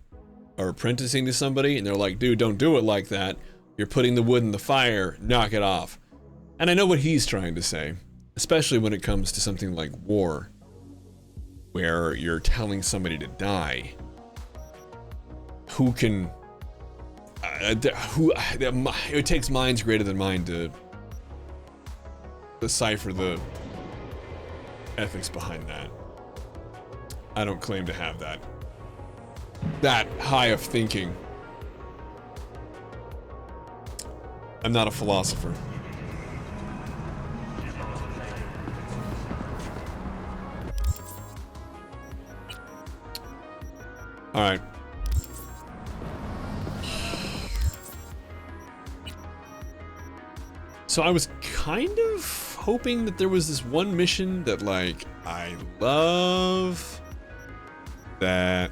are apprenticing to somebody and they're like, dude, don't do it like that. You're putting the wood in the fire, knock it off. And I know what he's trying to say, especially when it comes to something like war, where you're telling somebody to die. Who can, it takes minds greater than mine to decipher the ethics behind that. I don't claim to have that high of thinking. I'm not a philosopher. All right. So I was kind of hoping that there was this one mission that, like, I love, that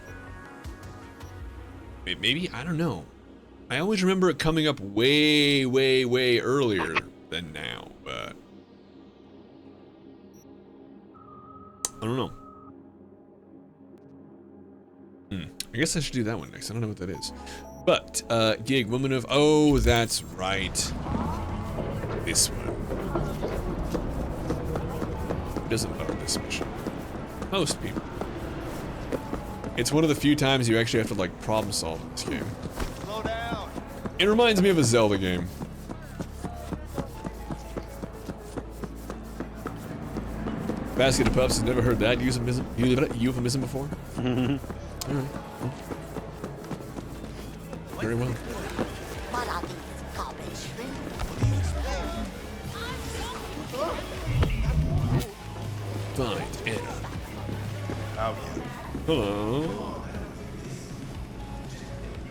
maybe, I don't know. I always remember it coming up way, way, way earlier than now, but I don't know. I guess I should do that one next. I don't know what that is. But, gig, woman of, oh, that's right. This one. Who doesn't love this mission? Most people. It's one of the few times you actually have to, like, problem solve in this game. Slow down. It reminds me of a Zelda game. Basket of pups has never heard that euphemism before? Alright. Very well. What are these garbage? Find Anna. Oh, yeah. Hello.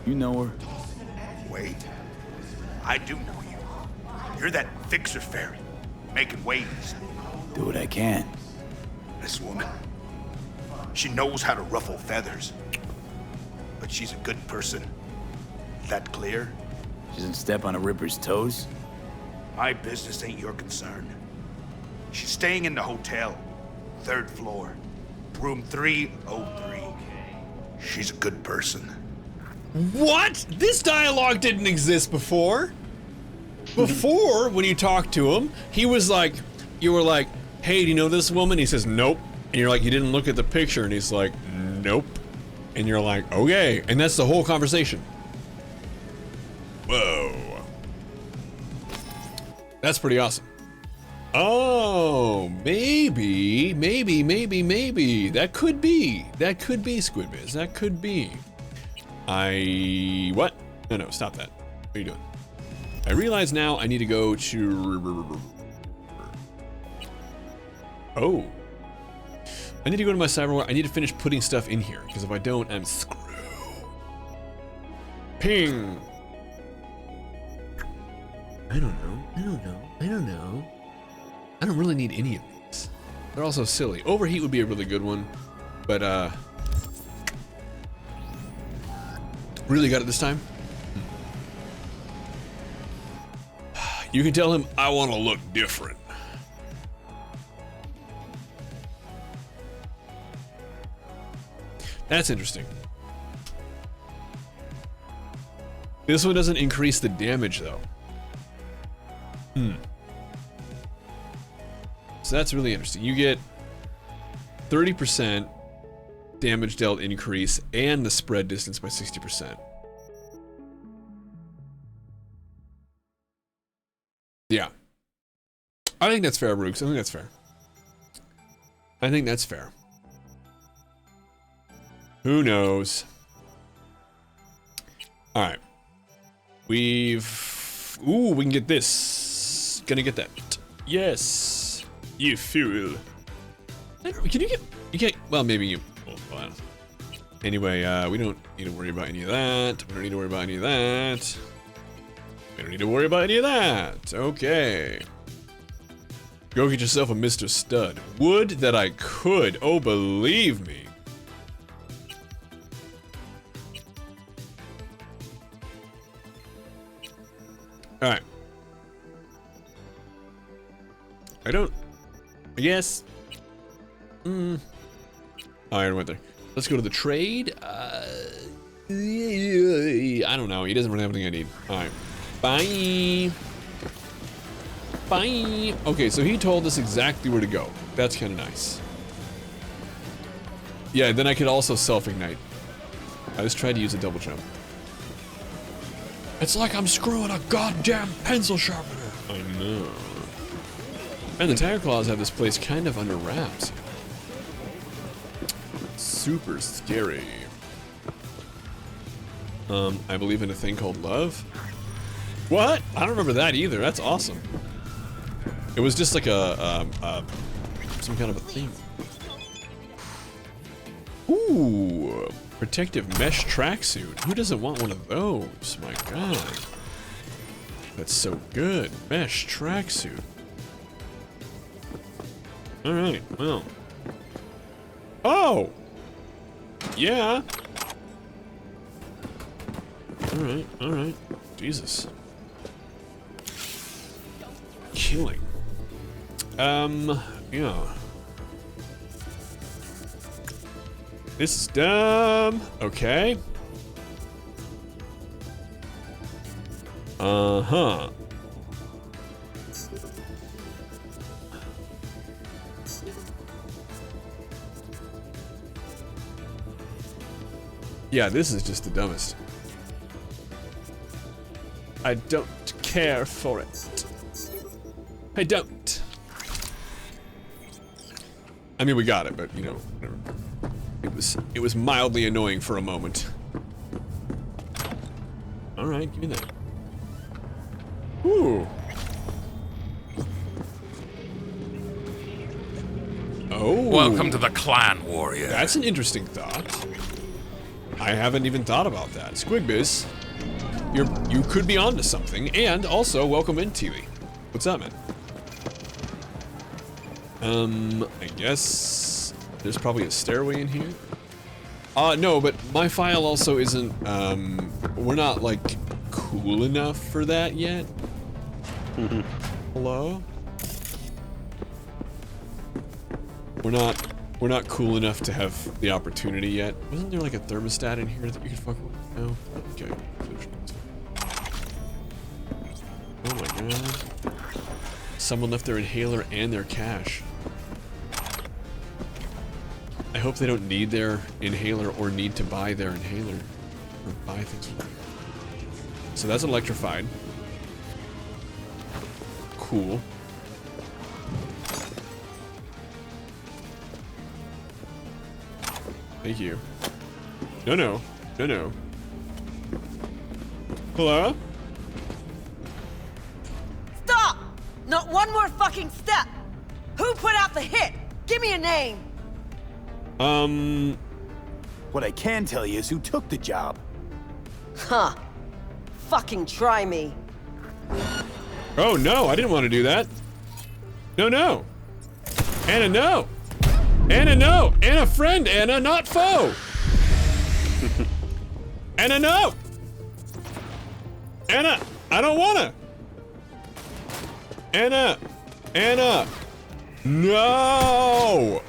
You know her? Wait. I do know you. You're that fixer fairy, making waves. Do what I can. This woman, she knows how to ruffle feathers. But she's a good person. That clear? She doesn't step on a Ripper's toes? My business ain't your concern. She's staying in the hotel, 3rd floor, room 303. She's a good person. What? This dialogue didn't exist before. Before, when you talked to him, he was like, you were like, hey, do you know this woman? He says, nope. And you're like, you didn't look at the picture. And he's like, nope. And you're like, okay. And that's the whole conversation. Whoa. That's pretty awesome. Oh, maybe. That could be, Squidbiz. That could be. What? No, stop that. What are you doing? I realize now I need to go to... Oh. I need to go to my Cyberpunk. I need to finish putting stuff in here, because if I don't, I'm screwed. Ping! I don't know. I don't really need any of these. They're also silly. Overheat would be a really good one, but, really got it this time? You can tell him, I want to look different. That's interesting. This one doesn't increase the damage, though. So that's really interesting. You get 30% damage dealt increase and the spread distance by 60%. Yeah. I think that's fair, Brooks. I think that's fair. Who knows? All right. We can get this. Gonna get that. Yes. You fool. Can you get... You can't... Well, maybe you... Well, anyway, we don't need to worry about any of that. We don't need to worry about any of that. We don't need to worry about any of that. Okay. Go get yourself a Mr. Stud. Would that I could. Oh, believe me. Alright. I guess. I already went there. Let's go to the trade. I don't know. He doesn't really have anything I need. Alright. Bye. Bye. Okay, so he told us exactly where to go. That's kind of nice. Yeah, then I could also self-ignite. I just tried to use a double jump. It's like I'm screwing a goddamn pencil sharpener. I know. And the Tire Claws have this place kind of under wraps. Super scary. I believe in a thing called love. What? I don't remember that either. That's awesome. It was just like some kind of a theme. Ooh, protective mesh tracksuit. Who doesn't want one of those? My God, that's so good. Mesh tracksuit. All right. Well. Oh. Yeah. All right. All right. Jesus. Killing. Yeah. This is dumb. Okay. Uh-huh. Yeah, this is just the dumbest. I don't care for it. I don't. I mean, we got it, but you know, whatever. It was mildly annoying for a moment. All right, give me that. Ooh. Oh. Welcome to the clan, warrior. That's an interesting thought. I haven't even thought about that. Squigbiz, you could be onto something, and also welcome in, Teely. What's up, man? I guess there's probably a stairway in here. No, but my file also isn't, we're not, like, cool enough for that yet. Hello? We're not cool enough to have the opportunity yet. Wasn't there, like, a thermostat in here that you could fuck with? No? Okay. Oh my God. Someone left their inhaler and their cash. I hope they don't need their inhaler or need to buy their inhaler. Or buy things from them. So that's electrified. Cool. Thank you. No, no. No, no. Hello? Stop! Not one more fucking step! Who put out the hit? Give me a name! What I can tell you is who took the job. Huh. Fucking try me. Oh no, I didn't want to do that. No, no. Anna, no. Anna, no. Anna, friend. Anna, not foe. Anna, no. Anna, I don't wanna. Anna. Anna. No.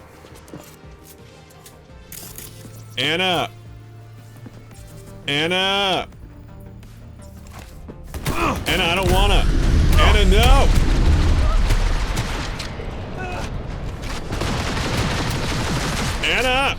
Anna. Anna. Anna, I don't wanna. Anna, no. Anna.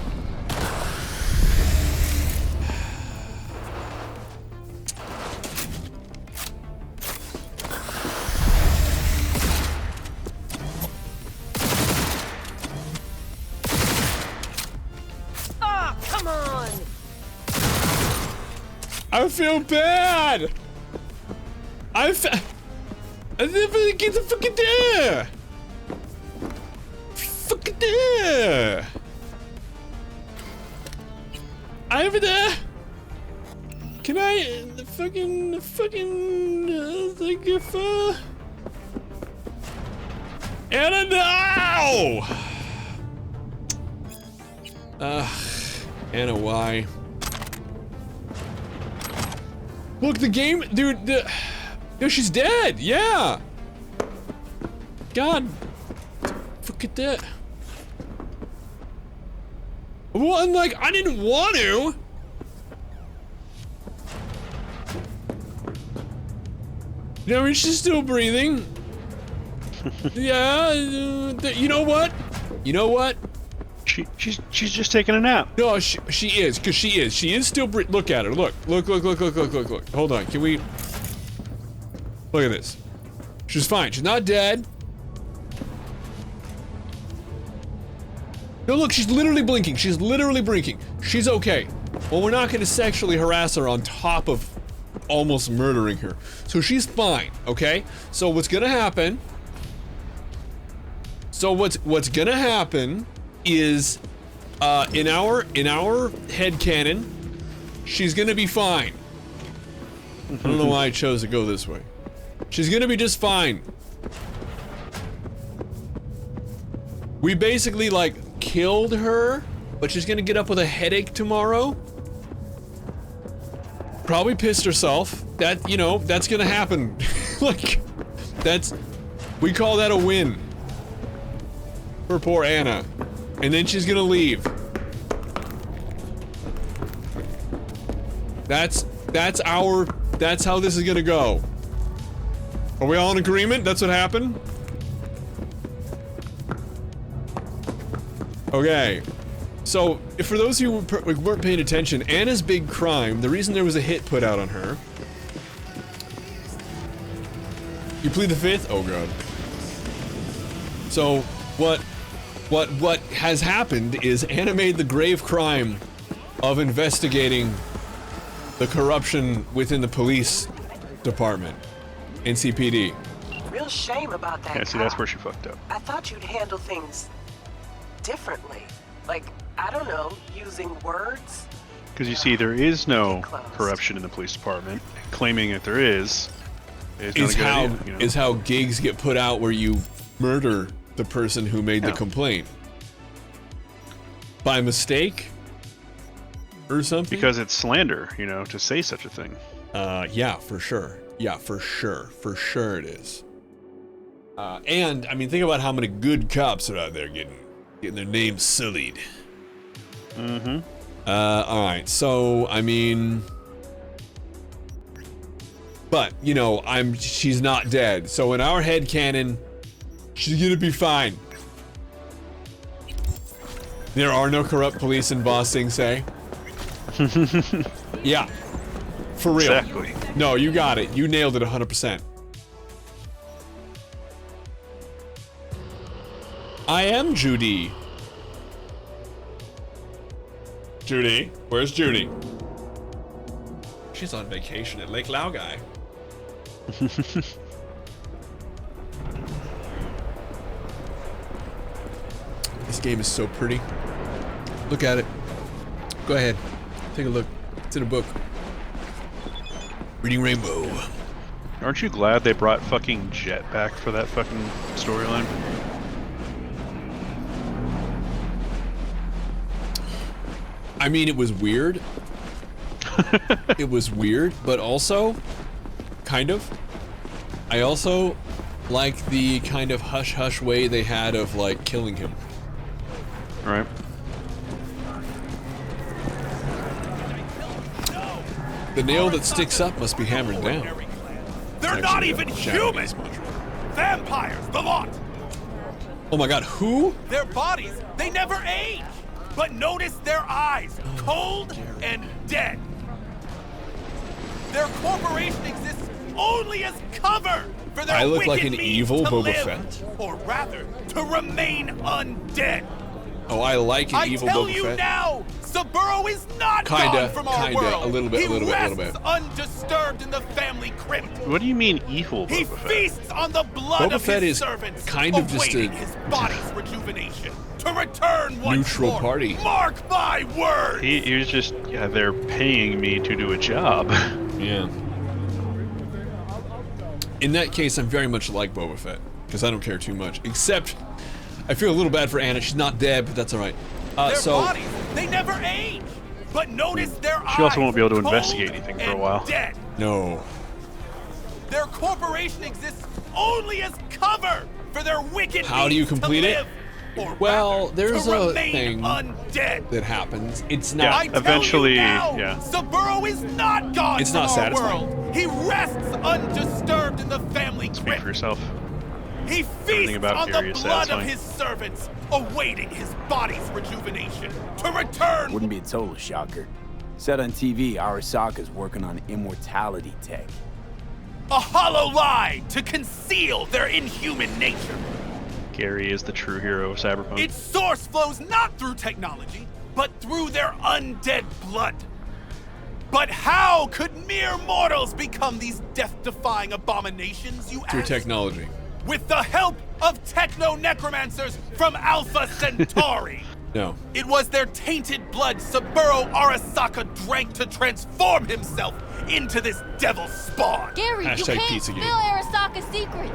Ah, come on! I feel bad. I never get the fucking there. Fucking there. Over there. Can I fucking thank you for Anna now. Anna, why? Look, the game, dude. No, she's dead. Yeah. God. Look at that. Well, I'm like, I didn't want to. You know, I mean, she's still breathing. Yeah. You know what? You know what? She's just taking a nap. No, she is, cause she is still breathing. Look at her. Look. Hold on. Can we? Look at this. She's fine. She's not dead. No, look, she's literally blinking. She's literally blinking. She's okay. Well, we're not gonna sexually harass her on top of almost murdering her. So she's fine, okay? So what's gonna happen? So what's gonna happen is, in our headcanon, she's gonna be fine. I don't know why I chose to go this way. She's gonna be just fine. We basically, like, killed her, but she's gonna get up with a headache tomorrow. Probably pissed herself. That, you know, that's gonna happen. Like, we call that a win. For poor Anna. And then she's gonna leave. That's how this is gonna go. Are we all in agreement? That's what happened? Okay. So, for those who weren't paying attention, Anna's big crime, the reason there was a hit put out on her. You plead the fifth? Oh god. So, what has happened is Anna made the grave crime of investigating the corruption within the police department, NCPD. Real shame about that. Yeah, see, that's where she fucked up. I thought you'd handle things differently. Like, I don't know, using words? Because you see, there is no corruption in the police department. Claiming that there is not a good idea, you know? Is how gigs get put out where you murder the person who made the complaint. By mistake? Or something? Because it's slander, you know, to say such a thing. Yeah, for sure. Yeah, for sure. For sure it is. And, I mean, think about how many good cops are out there getting their names sullied. Mm-hmm. Alright, so, I mean... But, you know, she's not dead. So in our headcanon, she's gonna be fine. There are no corrupt police in Ba Sing Se. Yeah. For real. Exactly. No, you got it. You nailed it 100%. I am Judy. Judy? Where's Judy? She's on vacation at Lake Laogai. This game is so pretty. Look at it. Go ahead. Take a look. It's in a book. Reading Rainbow. Aren't you glad they brought fucking Jet back for that fucking storyline? I mean, it was weird. It was weird, but also, kind of. I also like the kind of hush-hush way they had of, like, killing him. Right. The nail that sticks up must be hammered down. They're not even human! Vampires, the lot! Oh my god, who? Their bodies, they never age! But notice their eyes, cold and dead. Their corporation exists only as cover for their I look wicked like an means evil to Boba live, Fett. or rather, to remain undead. Oh, I like an evil I tell Boba you Fett. now, Saburo is not gone from our world. a little bit, he a little bit, a little rests bit. undisturbed in the family crypt. What do you mean evil He Boba Fett? feasts on the blood Boba of Fett his is servants, kind of just awaiting a his body's rejuvenation to return once neutral more. party. Mark my words. He was just, yeah, they're paying me to do a job. Yeah. In that case, I'm very much like Boba Fett, because I don't care too much. Except, I feel a little bad for Anna. She's not dead, but that's all right. Their So bodies, they never age. But notice their eyes. She also won't be able to cold investigate anything for a and while. Dead. no. Their corporation exists only as cover for their wicked How do you deeds to complete it? live, or Well, rather, there's to a remain thing undead. that happens. It's Yeah, not. I tell eventually, you now, yeah. Saburo is not gone It's from not our satisfying. world. He rests undisturbed in the family Speak crypt. for yourself. He Everything feasts about on the Gary is blood of satisfying. his servants, awaiting his body's rejuvenation to return. Wouldn't be a total shocker. Said on TV, Arasaka's working on immortality tech. A hollow lie to conceal their inhuman nature. Gary is the true hero of Cyberpunk. Its source flows not through technology, but through their undead blood. But how could mere mortals become these death-defying abominations, you Through ask? technology. With the help of techno-necromancers from Alpha Centauri. No. It was their tainted blood Saburo Arasaka drank to transform himself into this devil spawn. Gary, you Hashtag can't Pizzagate. spill Arasaka's secrets.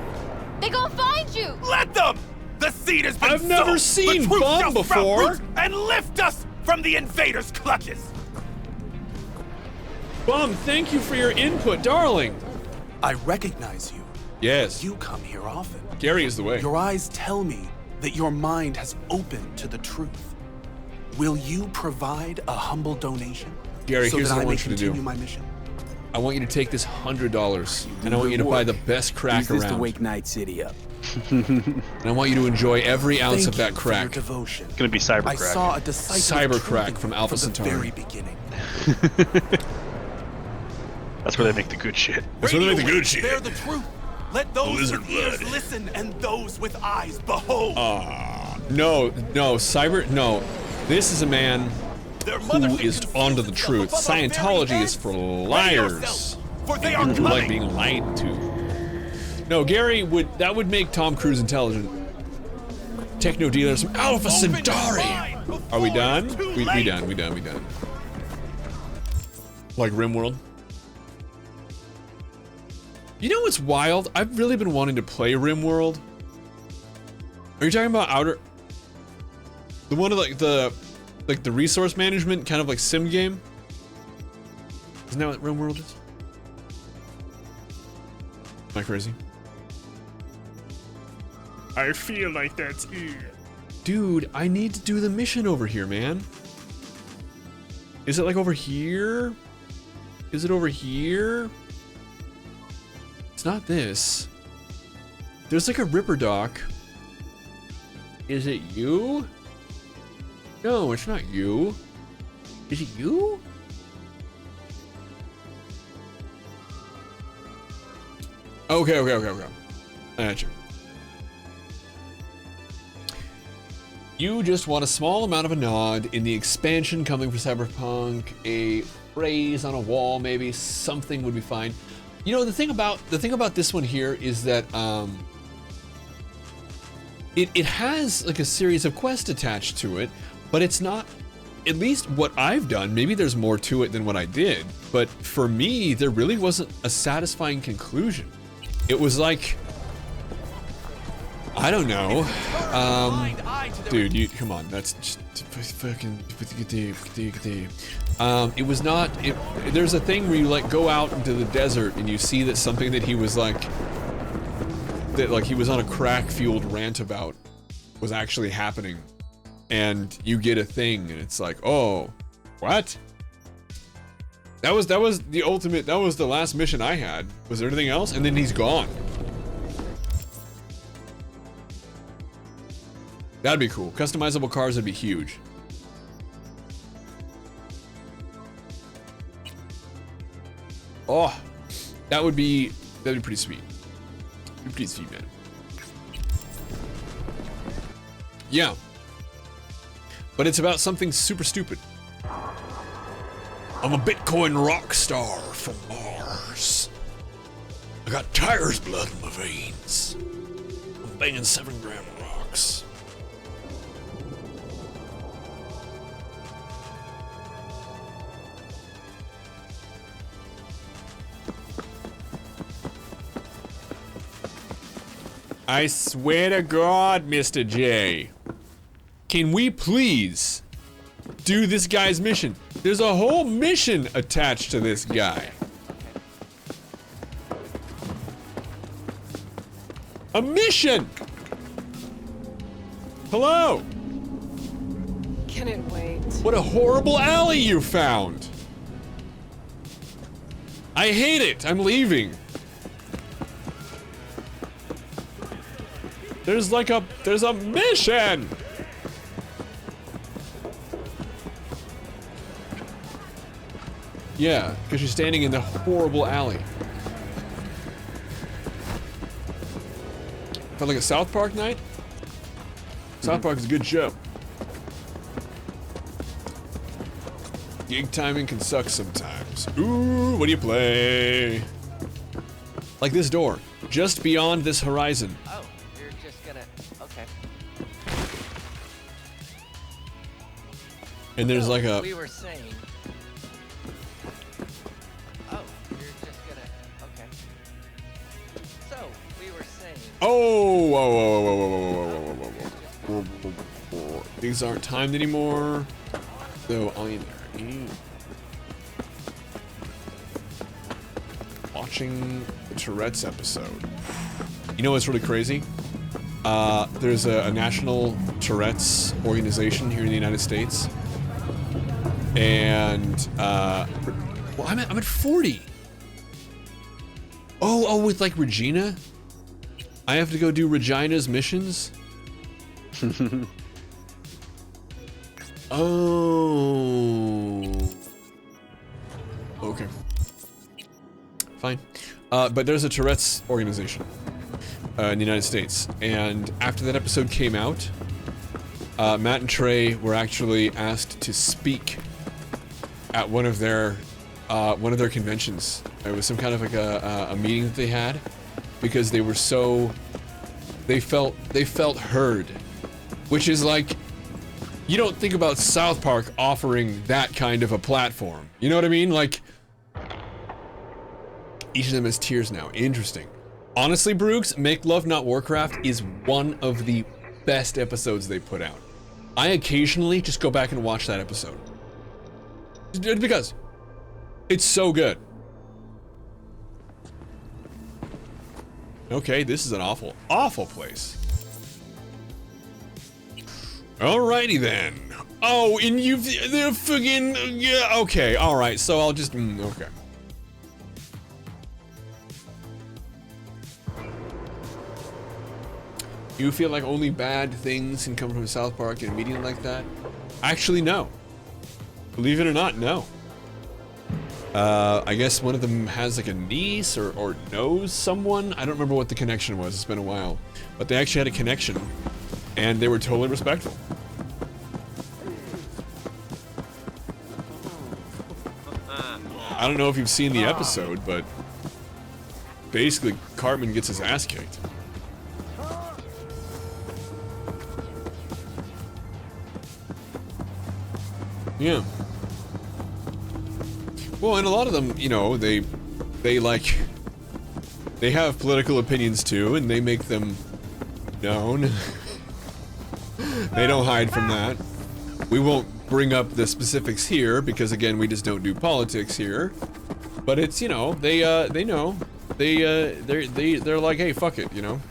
They gonna find you. Let them! The seed has been I've never sown. seen The truth Bum shall sprout before. roots and lift us from the invaders' clutches. Bum, thank you for your input, darling. I recognize you. Yes. You come here often. Gary is the way. Your eyes tell me that your mind has opened to the truth. Will you provide a humble donation? Gary, so here's that what I may want you to do. continue my mission? I want you to take this $100 and I want you to buy the best crack Use this to around. wake Night City up. And I want you to enjoy every ounce Thank of that you for your crack. devotion. It's gonna be Cybercrack. I saw a disciple Cyber of crack truth from Alpha from the Centauri. very beginning. That's where they make the good shit. That's where they make the good shit. Bear the truth. Let those lizard with ears blood. listen and those with eyes behold. No, no. This is a man Their who mothership is conceals onto the itself truth. above our very Scientology is for heads. liars. Ready yourself, for they are People who like coming. being lied to. No, Gary would make Tom Cruise intelligent. Techno dealers from Alpha Open your Centauri. mind Are we before done? it's too We late. done. Like RimWorld. You know what's wild? I've really been wanting to play RimWorld. Are you talking about Outer? The one of like the resource management kind of like sim game? Isn't that what RimWorld is? Am I crazy? I feel like that's it. Dude, I need to do the mission over here, man. Is it like over here? Is it over here? It's not this. There's like a Ripper dock. Is it you? No, it's not you. Is it you? Okay. I got you. You just want a small amount of a nod in the expansion coming for Cyberpunk, a phrase on a wall, maybe something would be fine. You know, the thing about this one here is that it has like a series of quests attached to it, but it's not, at least what I've done, maybe there's more to it than what I did, but for me, there really wasn't a satisfying conclusion. It was like, I don't know. Dude, you come on. That's just fucking. It was not. There's a thing where you like go out into the desert and you see that something that he was like, he was on a crack-fueled rant about, was actually happening, and you get a thing, and it's like, oh, what? That was the ultimate. That was the last mission I had. Was there anything else? And then he's gone. That'd be cool. Customizable cars would be huge. Oh, that'd be pretty sweet. Pretty sweet, man. Yeah. But it's about something super stupid. I'm a Bitcoin rock star from Mars. I got tiger's blood in my veins. I'm banging 7-gram rocks. I swear to God, Mr. J. Can we please do this guy's mission? There's a whole mission attached to this guy. A mission! Hello? Can it wait? What a horrible alley you found! I hate it! I'm leaving. There's a mission! Yeah, because you're standing in the horrible alley. Felt like a South Park night? South Park is a good show. Gig timing can suck sometimes. Ooh, what do you play? Like this door, just beyond this horizon. Oh, you're just gonna... Okay. And there's like a... We were saying... Oh, you're just gonna... Okay. So, we were saying... Oh, whoa, whoa, whoa, whoa, whoa, whoa, whoa, whoa, whoa. Things aren't timed anymore. So I'll either watching the Tourette's episode. You know what's really crazy? There's a national Tourette's organization here in the United States. And, well, I'm at 40. Oh, with like Regina? I have to go do Regina's missions? Oh. Okay. Fine. But there's a Tourette's organization in the United States. And after that episode came out, Matt and Trey were actually asked to speak at one of their conventions. It was some kind of like a meeting that they had because they were so they felt heard, which is like, you don't think about South Park offering that kind of a platform. You know what I mean? Like, each of them has tears now. Interesting. Honestly, Brooks, Make Love Not Warcraft is one of the best episodes they put out. I occasionally just go back and watch that episode. Because it's so good. Okay, this is an awful, awful place. Alrighty then. Oh, and they're friggin', yeah, okay, alright, so I'll just, okay. You feel like only bad things can come from South Park in a meeting like that? Actually, no. Believe it or not, no. I guess one of them has like a niece or knows someone. I don't remember what the connection was, it's been a while. But they actually had a connection, and they were totally respectful. I don't know if you've seen the episode, but basically Cartman gets his ass kicked. Yeah. Well, and a lot of them, you know, they have political opinions too, and they make them known. They don't hide from that. We won't bring up the specifics here because, again, we just don't do politics here. But it's, you know, they know. They're like, hey, fuck it, you know.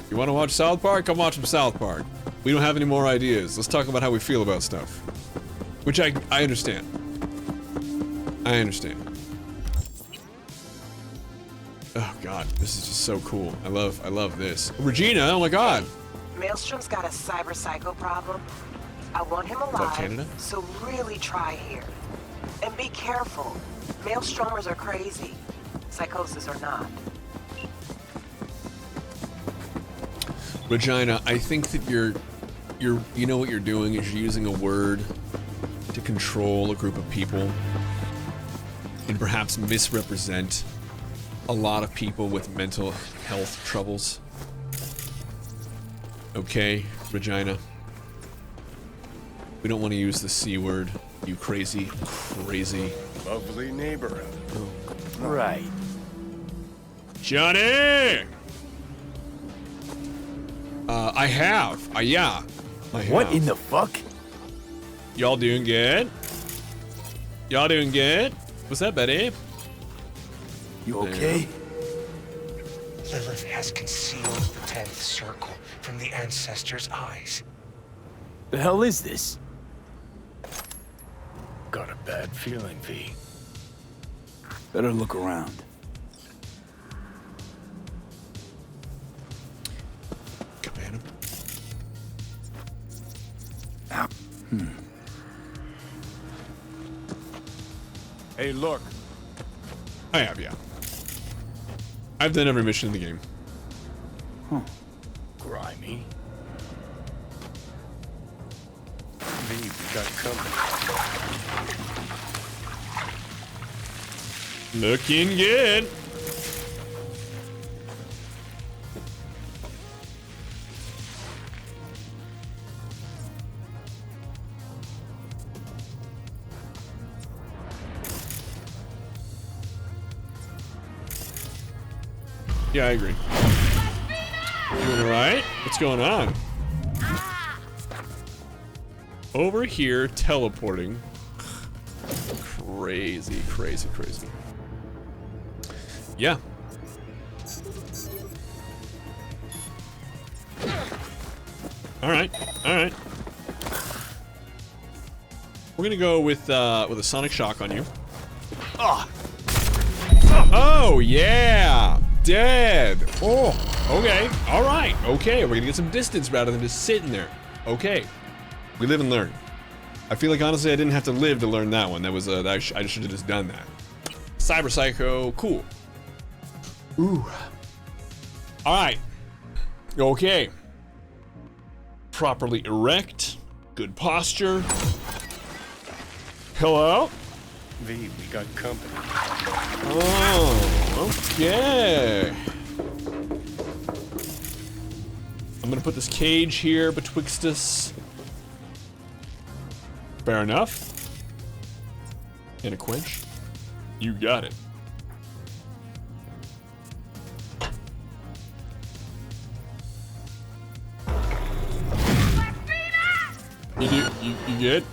You want to watch South Park? Come watch some South Park. We don't have any more ideas. Let's talk about how we feel about stuff. Which I understand. I understand. Oh god, this is just so cool. I love this. Regina, oh my god. Maelstrom's got a cyber psycho problem. I want him alive, so really try here. And be careful. Maelstromers are crazy. Psychosis or not. Regina, I think that you know what you're doing is you're using a word to to control a group of people and perhaps misrepresent a lot of people with mental health troubles. Okay, Regina. We don't want to use the C word, you crazy. Lovely neighborhood. Right. Johnny! I have. Yeah. I have. What in the fuck? Y'all doing good? Y'all doing good? What's up, Betty? You okay? Lilith has concealed the 10th circle from the ancestors' eyes. The hell is this? Got a bad feeling, V. Better look around. Come at him. Hey, look. I have, yeah. I've done every mission in the game. Huh. Grimy. V, we got company. Looking good. Yeah, I agree. Doing alright? What's going on? Over here, teleporting. Crazy. Yeah. Alright. We're gonna go with a sonic shock on you. Oh yeah! Dead! Oh, okay. Alright. Okay, we're gonna get some distance rather than just sitting there. Okay. We live and learn. I feel like honestly I didn't have to live to learn that one. That was I should have just done that. Cyber Psycho, cool. Ooh. Alright. Okay. Properly erect. Good posture. Hello? V, we got company. Oh, okay. I'm gonna put this cage here betwixt us. Fair enough. And a quench. You got it. You good?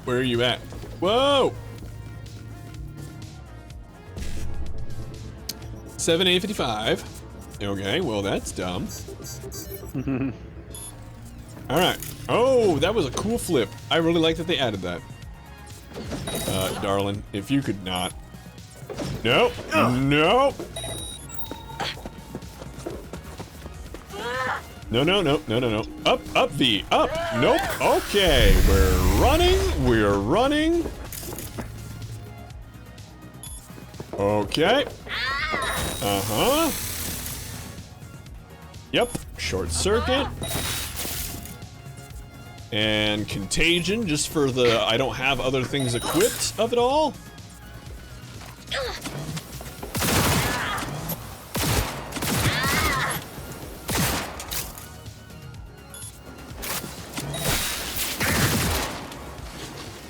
Where are you at? Whoa! 7:55. Okay, well that's dumb. Alright. Oh, that was a cool flip. I really like that they added that. Darling, if you could not. No. No. No. Up, V. Up. Nope. Okay, we're running. Okay. Uh-huh. Yep. Short circuit. And contagion, just for the I don't have other things equipped of it all.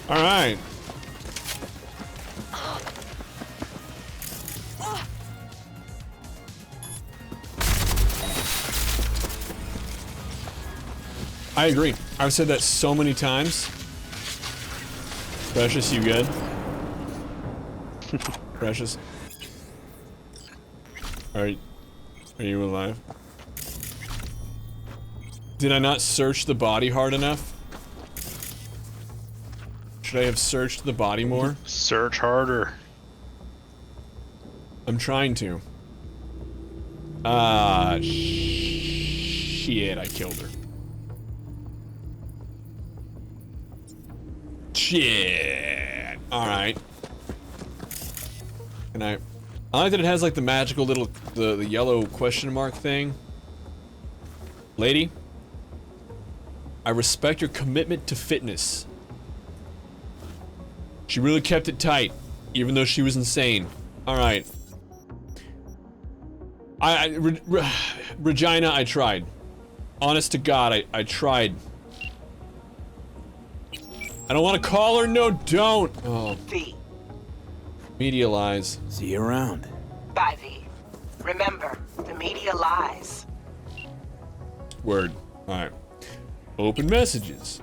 All right. I agree. I've said that so many times. Precious, you good? Precious. Are you alive? Did I not search the body hard enough? Should I have searched the body more? Search harder. I'm trying to. Shit, I killed her. Shit. Alright. And I like that it has like the magical little, the yellow question mark thing. Lady, I respect your commitment to fitness. She really kept it tight, even though she was insane. All right. Regina, I tried. Honest to God, I tried. I don't want to call her. No, don't. Oh. V. Media lies. See you around. Bye, V. Remember, the media lies. Word. All right. Open messages.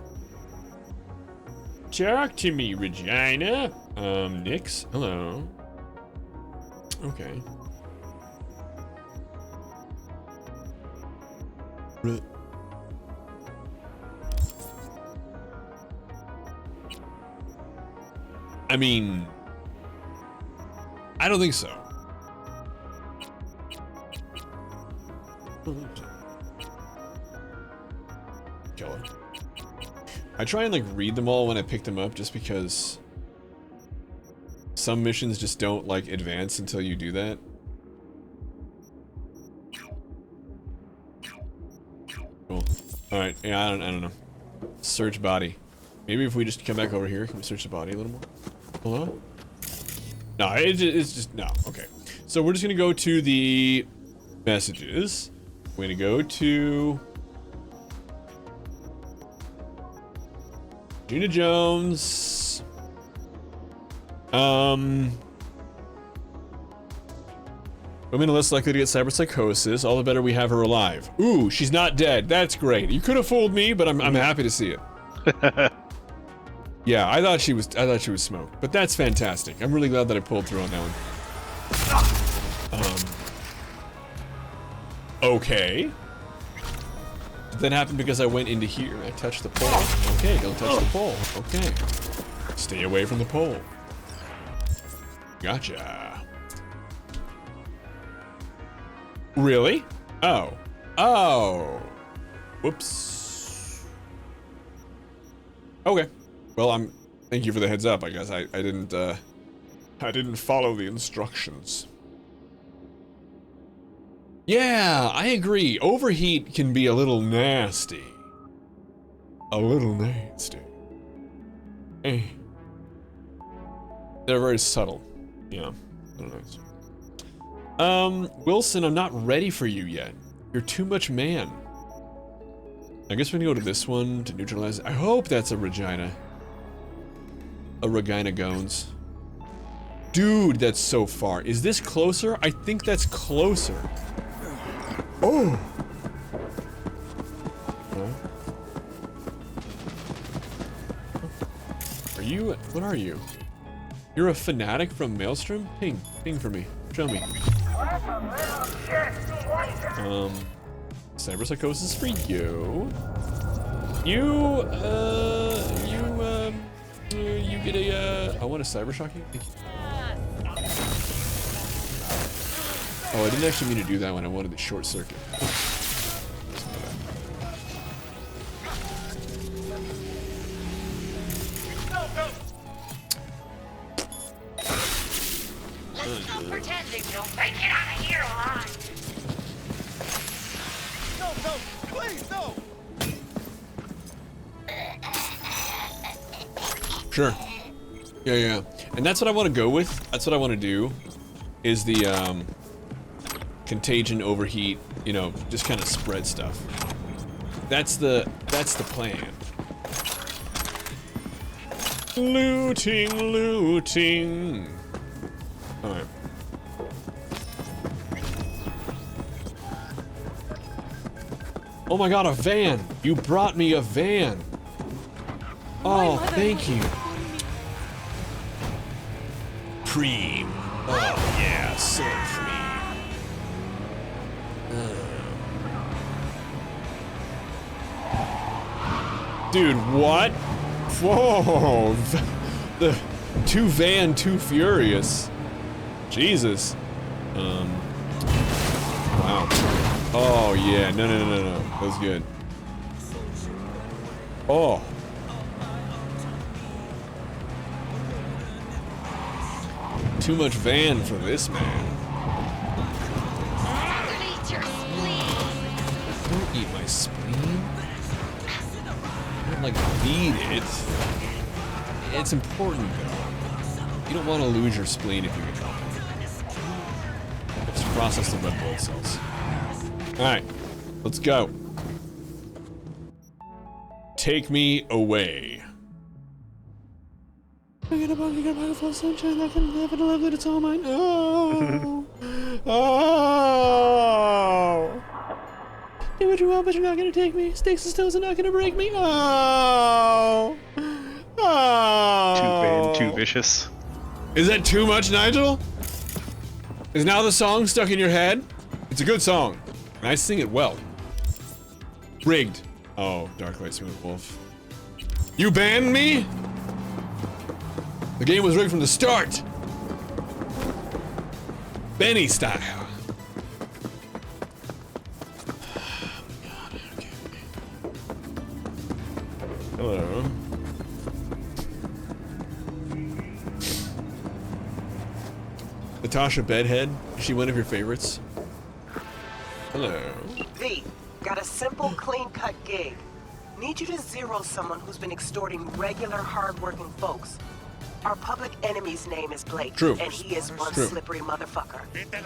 Talk to me, Regina. Nix. Hello. Okay. I mean, I don't think so. Killer. I try and like read them all when I pick them up just because some missions just don't like advance until you do that. Cool. Alright, yeah, I don't know. Search body. Maybe if we just come back over here, can we search the body a little more? Hello? No, it's just, no, okay. So we're just gonna go to the messages. We're gonna go to Gina Jones. Women are less likely to get cyberpsychosis. All the better we have her alive. Ooh, she's not dead. That's great. You could have fooled me, but I'm happy to see it. Yeah, I thought she was smoked, but that's fantastic. I'm really glad that I pulled through on that one. Okay. Did that happen because I went into here? I touched the pole. Okay, don't touch the pole. Okay. Stay away from the pole. Gotcha. Really? Oh. Oh. Whoops. Okay. Well, thank you for the heads up, I guess. I didn't follow the instructions. Yeah, I agree. Overheat can be a little nasty. A little nasty. Eh. They're very subtle. Yeah. Wilson, I'm not ready for you yet. You're too much man. I guess we're gonna go to this one to neutralize it. I hope that's a Regina. A Regina Gones. Dude, that's so far. Is this closer? I think that's closer. Oh! Huh? Are you? What are you? You're a fanatic from Maelstrom? Ping for me. Show me. Cyberpsychosis for you. You get a, I want to cyber shock you? Thank you. Oh, I didn't actually mean to do that one. I wanted the short circuit. Let's stop pretending you'll make it out of here alive. No, please, no. Sure. Yeah. And that's what I want to go with. That's what I want to do. Is the contagion, overheat, you know, just kind of spread stuff. That's the plan. Looting. All right. Oh my god, a van! You brought me a van! Oh, thank you. Cream. Oh yeah, so cream. Dude, what? Whoa! The too van, too furious. Jesus. Wow. Oh yeah, no. That was good. Oh. Too much van for this man. Don't eat my spleen. I don't like need it. It's important though. You don't want to lose your spleen if you can help it. Let's process the red blood cells. Alright, let's go. Take me away. I got a pocket full of sunshine that can live and live that it's all mine. Oh. Oh. Do what you want, but you're not gonna take me. Sticks and stones are not gonna break me. Oh. Oh. Too vicious. Is that too much, Nigel? Is now the song stuck in your head? It's a good song. And I sing it well. Rigged. Oh, Darklight Smooth Wolf. You banned me? The game was rigged from the start. Benny style. Oh my god, okay. Hello. Natasha Bedhead, is she one of your favorites? Hello. V, got a simple, clean-cut gig. Need you to zero someone who's been extorting regular, hard-working folks. Our public enemy's name is Blake. True. And he is one True. slippery motherfucker.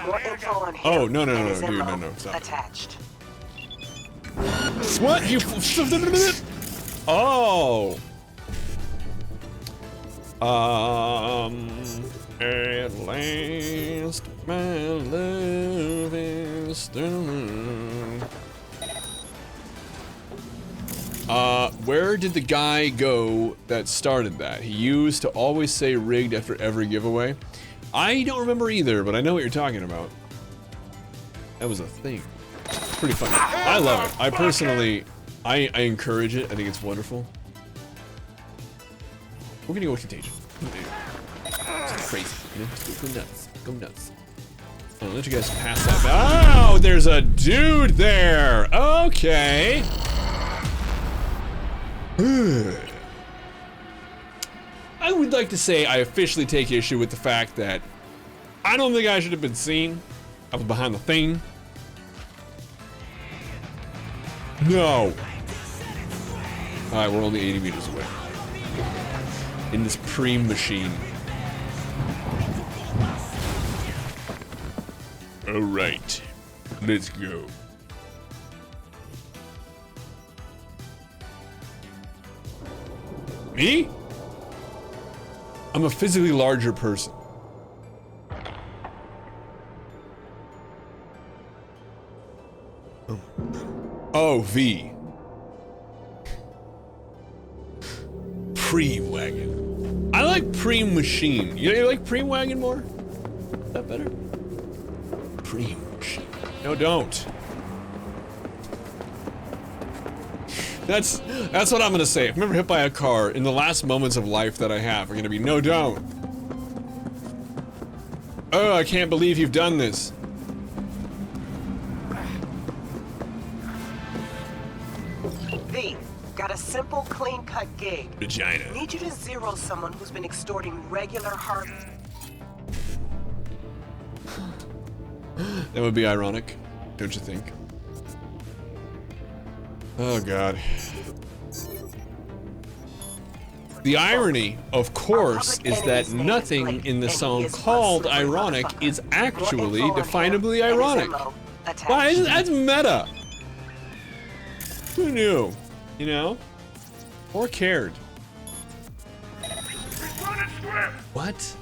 More info on him. Oh, no, and his dude, MO no, stop. attached. What? You Oh. At last, my love is done. Where did the guy go that started that? He used to always say rigged after every giveaway. I don't remember either, but I know what you're talking about. That was a thing. Pretty funny. I love it. I personally, I encourage it. I think it's wonderful. We're gonna go with Contagion. It's crazy. You know? Go nuts. Go nuts. I'll let you guys pass that. Oh, there's a dude there. Okay. I would like to say I officially take issue with the fact that I don't think I should have been seen. I was behind the thing. No. Alright, we're only 80 meters away. In this preem machine. Alright. Let's go. Me? I'm a physically larger person. Oh, V. Preem wagon. I like preem machine. You like preem wagon more? Is that better? Preem machine. No, don't. That's what I'm gonna say. If I'm ever hit by a car, in the last moments of life that I have, are gonna be, no, don't. Oh, I can't believe you've done this. V, got a simple, clean-cut gig. Vagina. Need you to zero someone who's been extorting regular hard. That would be ironic, don't you think? Oh god. The irony, of course, is that nothing in the song called ironic is actually definably ironic. Why? That's meta. Who knew? You know? Or cared. What?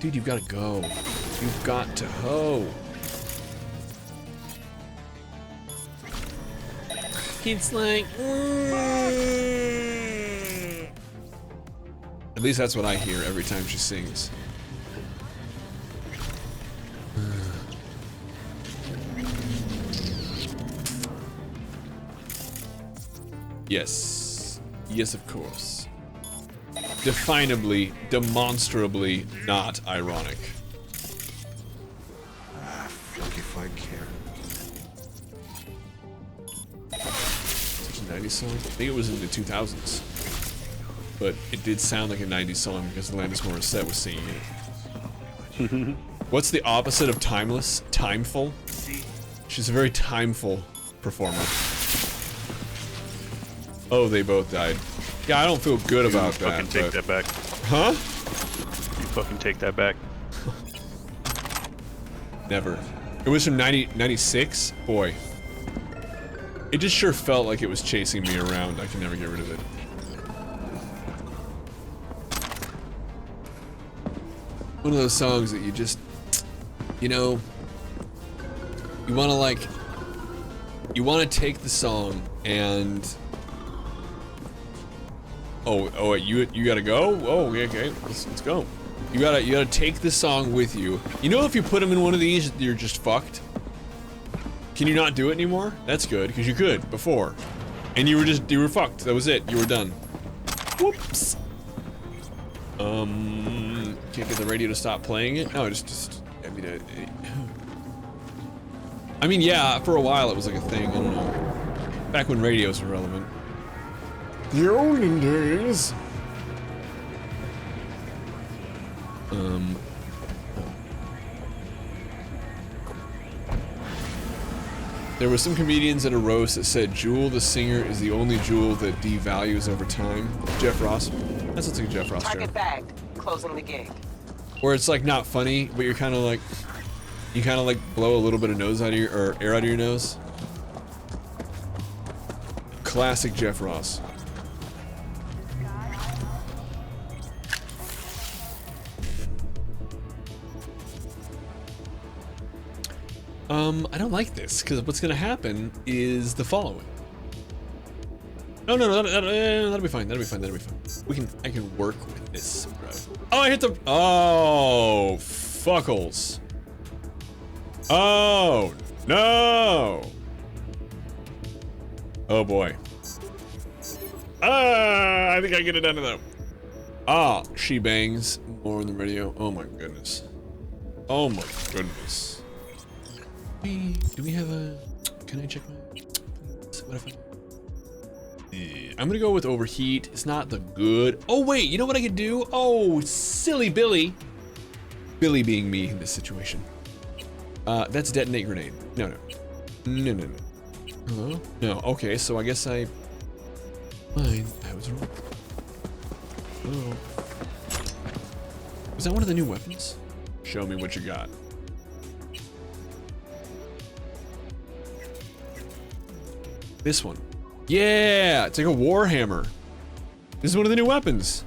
Dude, you've got to go. You've got to hoe. It's like, At least that's what I hear every time she sings. Yes. Yes, of course. Definably, demonstrably not ironic. Fuck if I care. Such a 90s song? I think it was in the 2000s. But it did sound like a 90s song because Alanis Morissette was singing it. What's the opposite of timeless? Timeful? She's a very timeful performer. Oh, they both died. Yeah, I don't feel good about that. Fucking take that back. Huh? fucking take that back. Never. It was from 96? Boy. It just sure felt like it was chasing me around. I can never get rid of it. One of those songs that you just, you know, you want to like, you want to take the song and, oh, wait, you gotta go? Oh, okay, let's go. You gotta take the song with you. You know, if you put them in one of these, you're just fucked. Can you not do it anymore? That's good, because you could before. And you were fucked. That was it. You were done. Whoops. Can't get the radio to stop playing it? No, I mean, yeah, for a while it was like a thing. I don't know. Back when radios were relevant. The olden days. There were some comedians at a roast that said Jewel the singer is the only jewel that devalues over time. Jeff Ross. That sounds like a Jeff Ross joke. Target bagged. Closing the gig. Where it's like not funny, but you're kind of like, you kind of like blow a little bit of nose out of your, or air out of your nose. Classic Jeff Ross. I don't like this, because what's going to happen is the following. No, that'll be fine, that'll be fine. I can work with this, bro. Oh, I hit the, oh, fuckles. Oh, no. Oh, boy. I think I get it done to them. Ah, she bangs more on the radio. Oh, my goodness. Oh, my goodness. Do we have a, can I check my, what if I'm gonna go with overheat. It's not the good. Oh wait, you know what I could do? Oh, silly Billy. Billy being me in this situation. That's detonate grenade. No. Hello? No, okay, so I guess I was wrong. Oh. Was that one of the new weapons? Show me what you got. This one. Yeah, it's like a warhammer. This is one of the new weapons.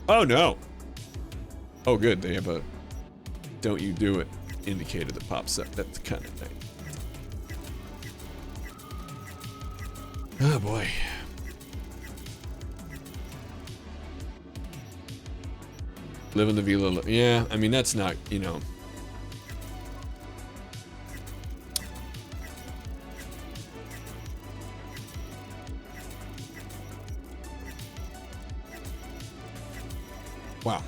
Oh no. Oh good, they have a don't you do it indicator that pops up. That's kind of nice. Oh boy. Live in the Vila. Yeah, I mean that's not, you know. Wow.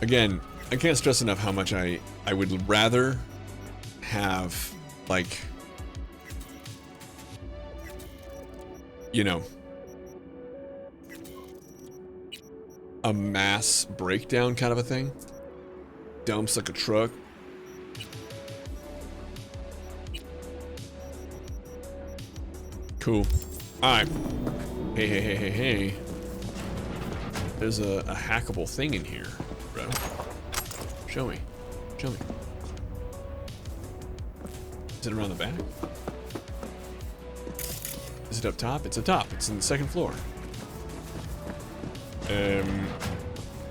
Again, I can't stress enough how much I would rather have, like, you know, a mass breakdown kind of a thing. Dumps like a truck. Cool. Alright. Hey. There's a hackable thing in here, bro. Show me. Is it around the back? Is it up top? It's up top. It's in the second floor.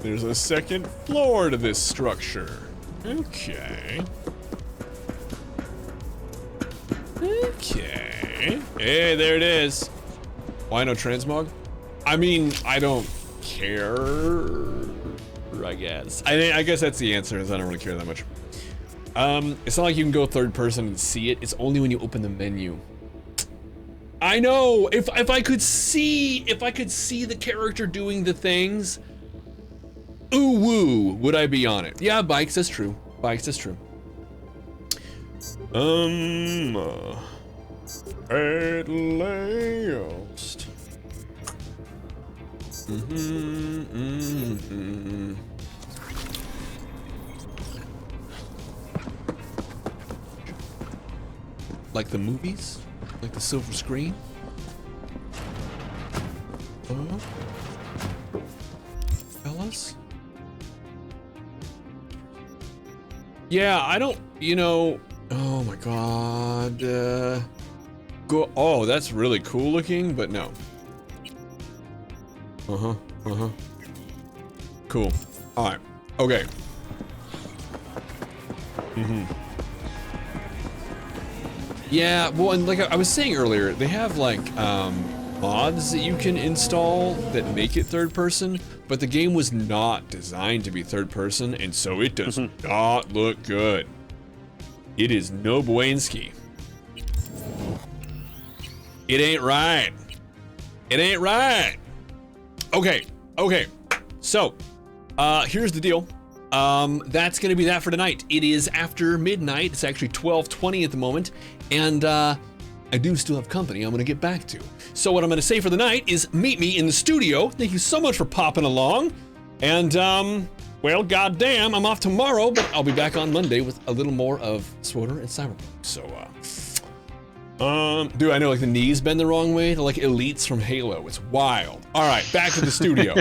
There's a second floor to this structure. Okay. Hey, there it is. Why no transmog? I mean, I don't care, I guess. I guess that's the answer, is I don't really care that much. It's not like you can go third person and see it. It's only when you open the menu. I know. If I could see the character doing the things, ooh woo, would I be on it? Yeah, bikes, that's true. That's true. At last. Like the movies? Like the silver screen? Yeah, I don't, you know, oh my god. Oh, that's really cool looking, but no. Cool. Alright. Okay. Yeah, well, and like I was saying earlier, they have like mods that you can install that make it third person, but the game was not designed to be third person, and so it does not look good. It is no buenski. It ain't right. It ain't right. Okay, okay. So, here's the deal. That's gonna be that for tonight. It is after midnight. It's actually 12:20 at the moment, and I do still have company I'm gonna get back to. So what I'm gonna say for the night is meet me in the studio. Thank you so much for popping along. And well, goddamn, I'm off tomorrow, but I'll be back on Monday with a little more of SWTOR and Cyberpunk. So dude, I know like the knees bend the wrong way to like elites from Halo. It's wild. All right, back to the studio.